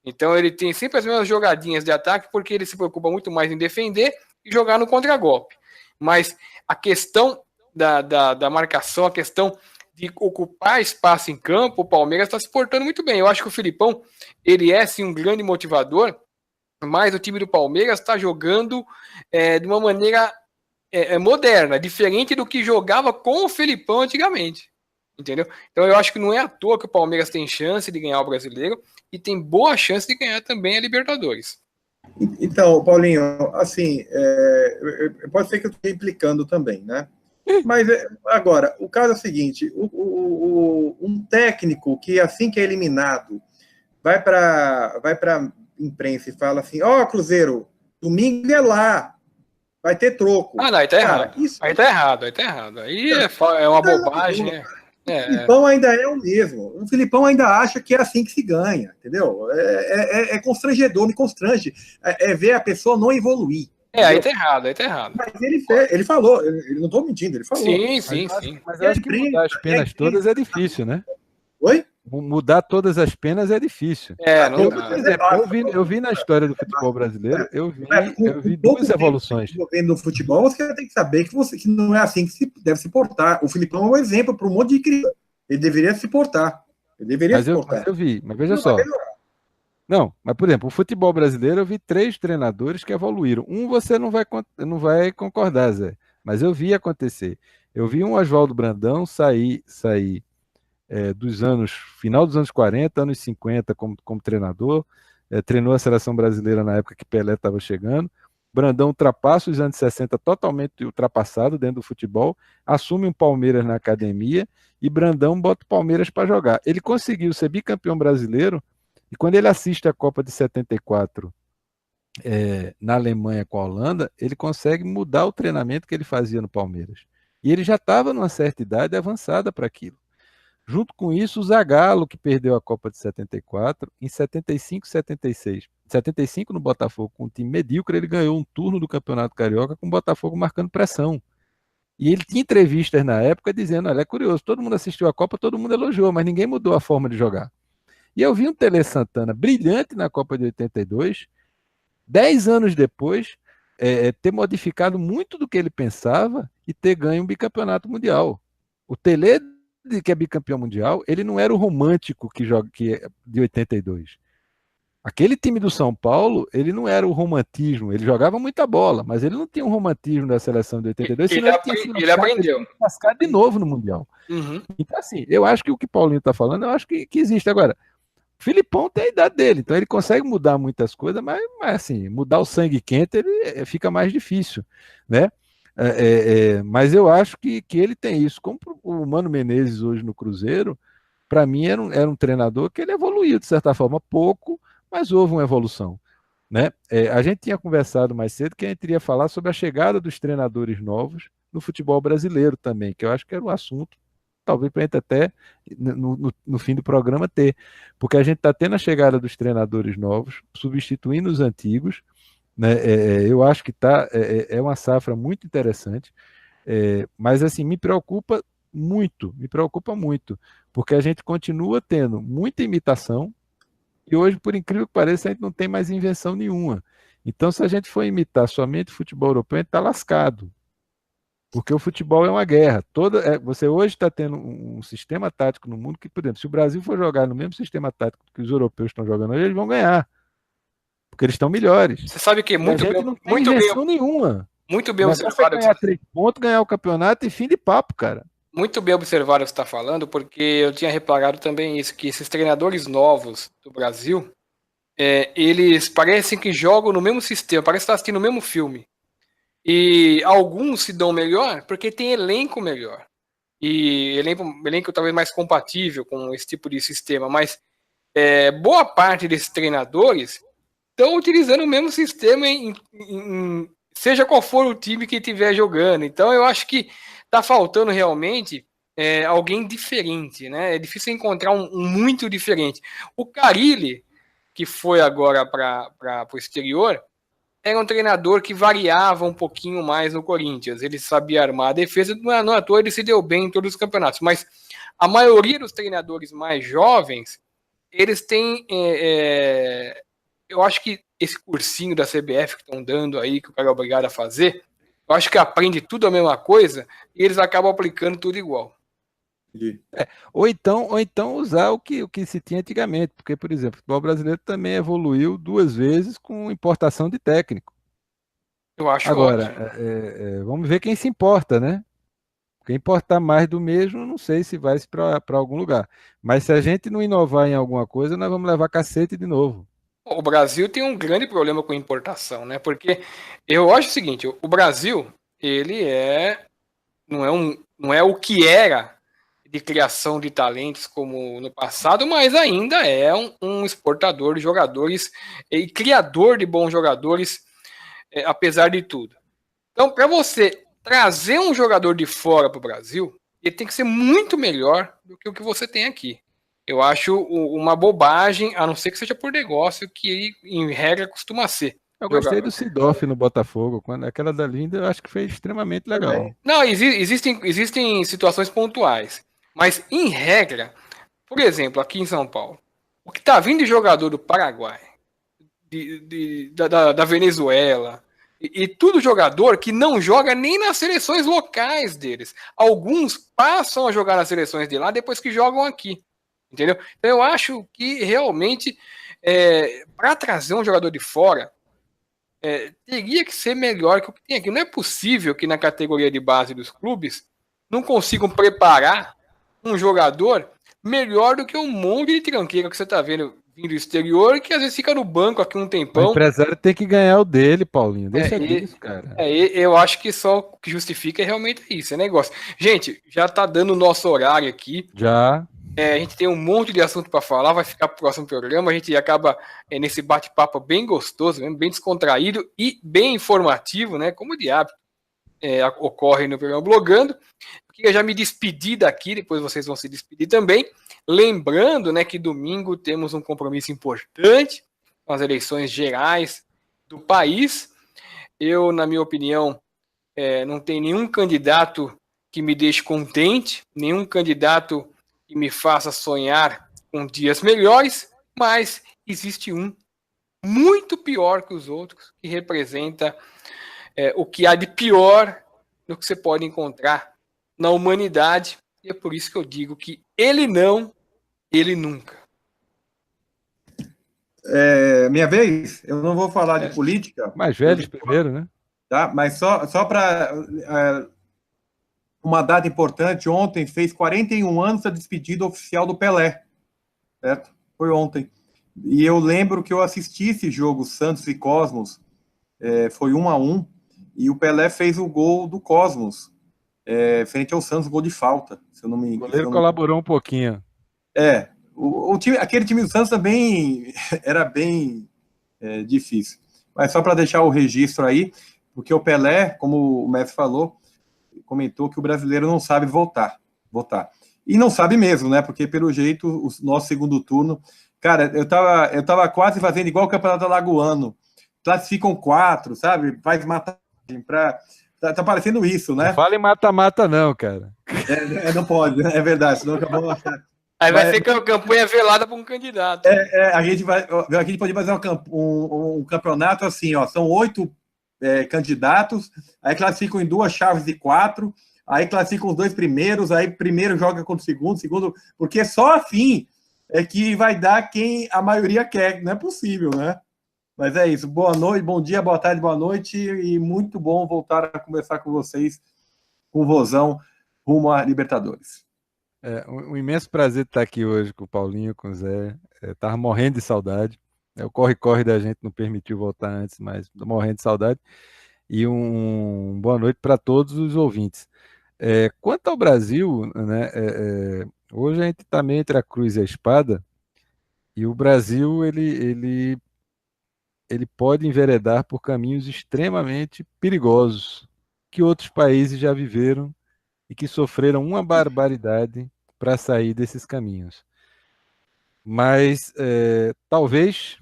Então ele tem sempre as mesmas jogadinhas de ataque, porque ele se preocupa muito mais em defender e jogar no contragolpe. Mas a questão da marcação, a questão de ocupar espaço em campo, o Palmeiras está se portando muito bem. Eu acho que o Filipão, ele é sim um grande motivador, mas o time do Palmeiras está jogando de uma maneira moderna, diferente do que jogava com o Felipão antigamente. Entendeu? Então eu acho que não é à toa que o Palmeiras tem chance de ganhar o Brasileiro e tem boa chance de ganhar também a Libertadores. Então, Paulinho, assim, pode ser que eu esteja implicando também, né? Mas agora, o caso é o seguinte: um técnico que assim que é eliminado vai para imprensa e fala assim: ó, Cruzeiro, domingo é lá, vai ter troco. Ah, não, aí tá errado. Aí tá errado. Aí é uma bobagem, né? O Filipão ainda é o mesmo. O Filipão ainda acha que é assim que se ganha, entendeu? É constrangedor, me constrange. Ver a pessoa não evoluir. Aí tá errado. Mas ele falou, ele não estou mentindo, ele falou. Sim. Mas eu acho que mudar as penas todas é difícil, né? Oi? Mudar todas as penas é difícil. Não por exemplo, eu vi na história do futebol brasileiro, eu vi duas evoluções. No futebol, você tem que saber que não é assim que se deve se portar. O Filipão é um exemplo para um monte de criança. Ele deveria se portar. Mas eu vi, mas veja só. Não, mas por exemplo, o futebol brasileiro eu vi 3 treinadores que evoluíram. Um você não vai concordar, Zé, mas eu vi acontecer. Eu vi um Oswaldo Brandão sair final dos anos 40, anos 50 como treinador, treinou a seleção brasileira na época que Pelé estava chegando. Brandão ultrapassa os anos 60 totalmente ultrapassado dentro do futebol, assume um Palmeiras na academia e Brandão bota o Palmeiras para jogar. Ele conseguiu ser bicampeão brasileiro e quando ele assiste a Copa de 74 na Alemanha com a Holanda, ele consegue mudar o treinamento que ele fazia no Palmeiras. E ele já estava numa certa idade avançada para aquilo. Junto com isso, o Zagallo, que perdeu a Copa de 74, em 75 e 76. Em 75, no Botafogo, com um time medíocre, ele ganhou um turno do Campeonato Carioca com o Botafogo marcando pressão. E ele tinha entrevistas na época dizendo, olha, é curioso, todo mundo assistiu a Copa, todo mundo elogiou, mas ninguém mudou a forma de jogar. E eu vi um Tele Santana brilhante na Copa de 82, 10 anos depois, ter modificado muito do que ele pensava e ter ganho um bicampeonato mundial. O Tele que é bicampeão mundial, ele não era o romântico de 82. Aquele time do São Paulo, ele não era o romantismo, ele jogava muita bola, mas ele não tinha um romantismo da seleção de 82, senão ele aprendeu. Cascar de novo no Mundial. Uhum. Então, assim, eu acho que o que o Paulinho está falando, eu acho que existe. Agora, o Filipão tem a idade dele, então ele consegue mudar muitas coisas, mas assim, mudar o sangue quente fica mais difícil, né? Mas eu acho que ele tem isso. Como o Mano Menezes hoje no Cruzeiro, para mim era um treinador que ele evoluiu de certa forma pouco, mas houve uma evolução, né? A gente tinha conversado mais cedo que a gente iria falar sobre a chegada dos treinadores novos no futebol brasileiro também, que eu acho que era um assunto, talvez para a gente até no fim do programa ter, porque a gente está tendo a chegada dos treinadores novos, substituindo os antigos, né? Eu acho que é uma safra muito interessante, mas assim, me preocupa muito, porque a gente continua tendo muita imitação e hoje, por incrível que pareça, a gente não tem mais invenção nenhuma. Então, se a gente for imitar somente o futebol europeu, a gente está lascado, porque o futebol é uma guerra. Você hoje está tendo um sistema tático no mundo que, por exemplo, se o Brasil for jogar no mesmo sistema tático que os europeus estão jogando hoje, eles vão ganhar. Porque eles estão melhores. Você sabe que não tem invenção nenhuma. Muito bem observado. Ganhar 3 pontos, ganhar o campeonato e fim de papo, cara. Muito bem observado o que você está falando, porque eu tinha reparado também isso, que esses treinadores novos do Brasil, eles parecem que jogam no mesmo sistema, parece que estão assistindo o mesmo filme. E alguns se dão melhor porque tem elenco melhor. E elenco talvez mais compatível com esse tipo de sistema, mas boa parte desses treinadores estão utilizando o mesmo sistema seja qual for o time que estiver jogando. Então eu acho que está faltando realmente alguém diferente, né? É difícil encontrar um muito diferente. O Carille, que foi agora para o exterior, era um treinador que variava um pouquinho mais no Corinthians. Ele sabia armar a defesa, não à toa ele se deu bem em todos os campeonatos. Mas a maioria dos treinadores mais jovens, eles têm... eu acho que esse cursinho da CBF que estão dando aí, que o cara é obrigado a fazer, eu acho que aprende tudo a mesma coisa e eles acabam aplicando tudo igual. Ou então usar o que se tinha antigamente, porque, por exemplo, o futebol brasileiro também evoluiu 2 vezes com importação de técnico. Eu acho ótimo. Agora, vamos ver quem se importa, né? Quem importar mais do mesmo, não sei se vai para algum lugar. Mas se a gente não inovar em alguma coisa, nós vamos levar cacete de novo. O Brasil tem um grande problema com importação, né? Porque eu acho o seguinte, o Brasil, ele não é o que era de criação de talentos como no passado, mas ainda é um exportador de jogadores e criador de bons jogadores, apesar de tudo. Então, para você trazer um jogador de fora para o Brasil, ele tem que ser muito melhor do que o que você tem aqui. Eu acho uma bobagem, a não ser que seja por negócio, que em regra costuma ser. Eu gostei do Sidorf no Botafogo, quando aquela da Linda eu acho que foi extremamente legal. Não, existem situações pontuais, mas em regra, por exemplo, aqui em São Paulo, o que está vindo de jogador do Paraguai, da Venezuela, e tudo jogador que não joga nem nas seleções locais deles. Alguns passam a jogar nas seleções de lá depois que jogam aqui. Entendeu? Então eu acho que realmente, para trazer um jogador de fora, teria que ser melhor que o que tem aqui. Não é possível que na categoria de base dos clubes não consigam preparar um jogador melhor do que um monte de tranqueira que você está vendo vindo do exterior, que às vezes fica no banco aqui um tempão. O empresário tem que ganhar o dele, Paulinho. Deixa disso, cara. Eu acho que só o que justifica é realmente isso, é negócio. Gente, já tá dando o nosso horário aqui. Já. A gente tem um monte de assunto para falar, vai ficar pro próximo programa. A gente acaba nesse bate-papo bem gostoso, bem descontraído e bem informativo, né? Como de hábito ocorre no programa Blogando. Eu queria já me despedir daqui, depois vocês vão se despedir também. Lembrando, né, que domingo temos um compromisso importante com as eleições gerais do país. Eu, na minha opinião, não tem nenhum candidato que me deixe contente, nenhum candidato que me faça sonhar com dias melhores, mas existe um muito pior que os outros, que representa o que há de pior no que você pode encontrar na humanidade, e é por isso que eu digo que ele não, ele nunca. Minha vez, eu não vou falar de política. Mais velhos primeiro, né? Tá? Mas só para uma data importante, ontem fez 41 anos da despedida oficial do Pelé, certo? Foi ontem. E eu lembro que eu assisti esse jogo, Santos e Cosmos, foi 1-1, e o Pelé fez o gol do Cosmos, frente ao Santos, gol de falta, se eu não me engano. O goleiro colaborou um pouquinho. Aquele time do Santos também era bem difícil. Mas só para deixar o registro aí, porque o Pelé, como o mestre falou, comentou que o brasileiro não sabe votar. E não sabe mesmo, né? Porque, pelo jeito, o nosso segundo turno... Cara, eu tava quase fazendo igual o Campeonato Alagoano. Classificam 4, sabe? Faz mata pra... Tá parecendo isso, né? Não fala em mata-mata não, cara. Não pode, é verdade, senão acabamos... Aí vai ser campanha velada para um candidato. A gente pode fazer um campeonato assim, ó, são 8 candidatos, aí classificam em 2 chaves de 4, aí classificam os 2 primeiros, aí primeiro joga contra o segundo, porque só assim é que vai dar quem a maioria quer, não é possível, né? Mas é isso, boa noite, bom dia, boa tarde, boa noite, e muito bom voltar a conversar com vocês, com o Vozão, rumo a Libertadores. Um imenso prazer estar aqui hoje com o Paulinho, com o Zé, tava morrendo de saudade, o corre-corre da gente não permitiu voltar antes, mas tô morrendo de saudade, e boa noite para todos os ouvintes. Quanto ao Brasil, né, hoje a gente está meio entre a cruz e a espada, e o Brasil ele pode enveredar por caminhos extremamente perigosos que outros países já viveram e que sofreram uma barbaridade para sair desses caminhos. Mas talvez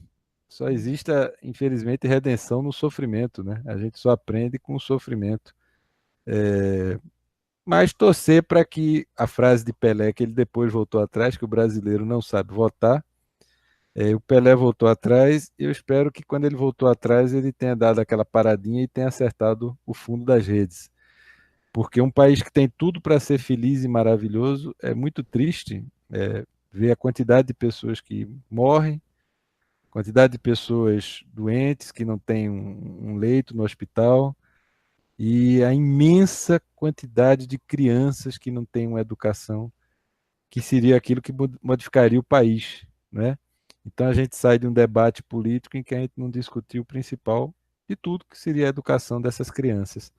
só exista, infelizmente, redenção no sofrimento, né? A gente só aprende com o sofrimento. Mas torcer para que a frase de Pelé, que ele depois voltou atrás, que o brasileiro não sabe votar, o Pelé voltou atrás, e eu espero que quando ele voltou atrás ele tenha dado aquela paradinha e tenha acertado o fundo das redes. Porque um país que tem tudo para ser feliz e maravilhoso é muito triste ver a quantidade de pessoas que morrem, quantidade de pessoas doentes que não têm um leito no hospital e a imensa quantidade de crianças que não têm uma educação, que seria aquilo que modificaria o país, né? Então a gente sai de um debate político em que a gente não discutiu o principal de tudo, que seria a educação dessas crianças.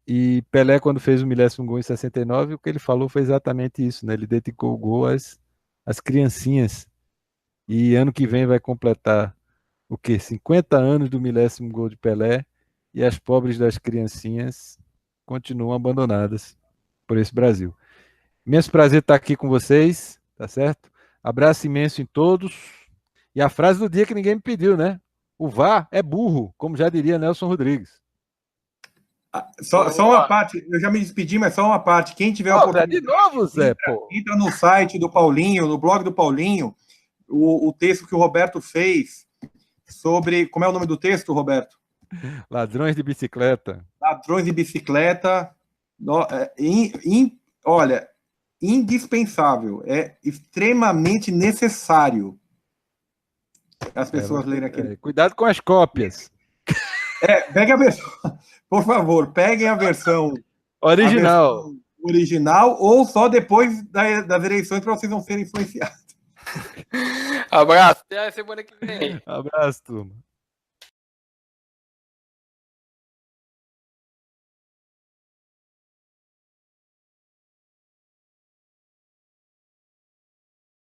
E Pelé, quando fez o 1000º gol em 69, o que ele falou foi exatamente isso, né? Ele dedicou o gol às criancinhas. E ano que vem vai completar o quê? 50 anos do 1000º gol de Pelé, e as pobres das criancinhas continuam abandonadas por esse Brasil. Imenso prazer estar aqui com vocês, tá certo? Abraço imenso em todos. E a frase do dia que ninguém me pediu, né? O VAR é burro, como já diria Nelson Rodrigues. Só uma parte, eu já me despedi, mas só uma parte. Quem tiver oportunidade, de novo, Zé, entra no site do Paulinho, no blog do Paulinho, o texto que o Roberto fez sobre... Como é o nome do texto, Roberto? Ladrões de bicicleta. Ladrões de bicicleta. Olha, indispensável. É extremamente necessário as pessoas lerem aquilo. Cuidado com as cópias. Pegue a versão... Por favor, peguem a versão original. Original ou só depois das eleições para vocês não serem influenciados. Abraço, até a semana que vem. Abraço, turma.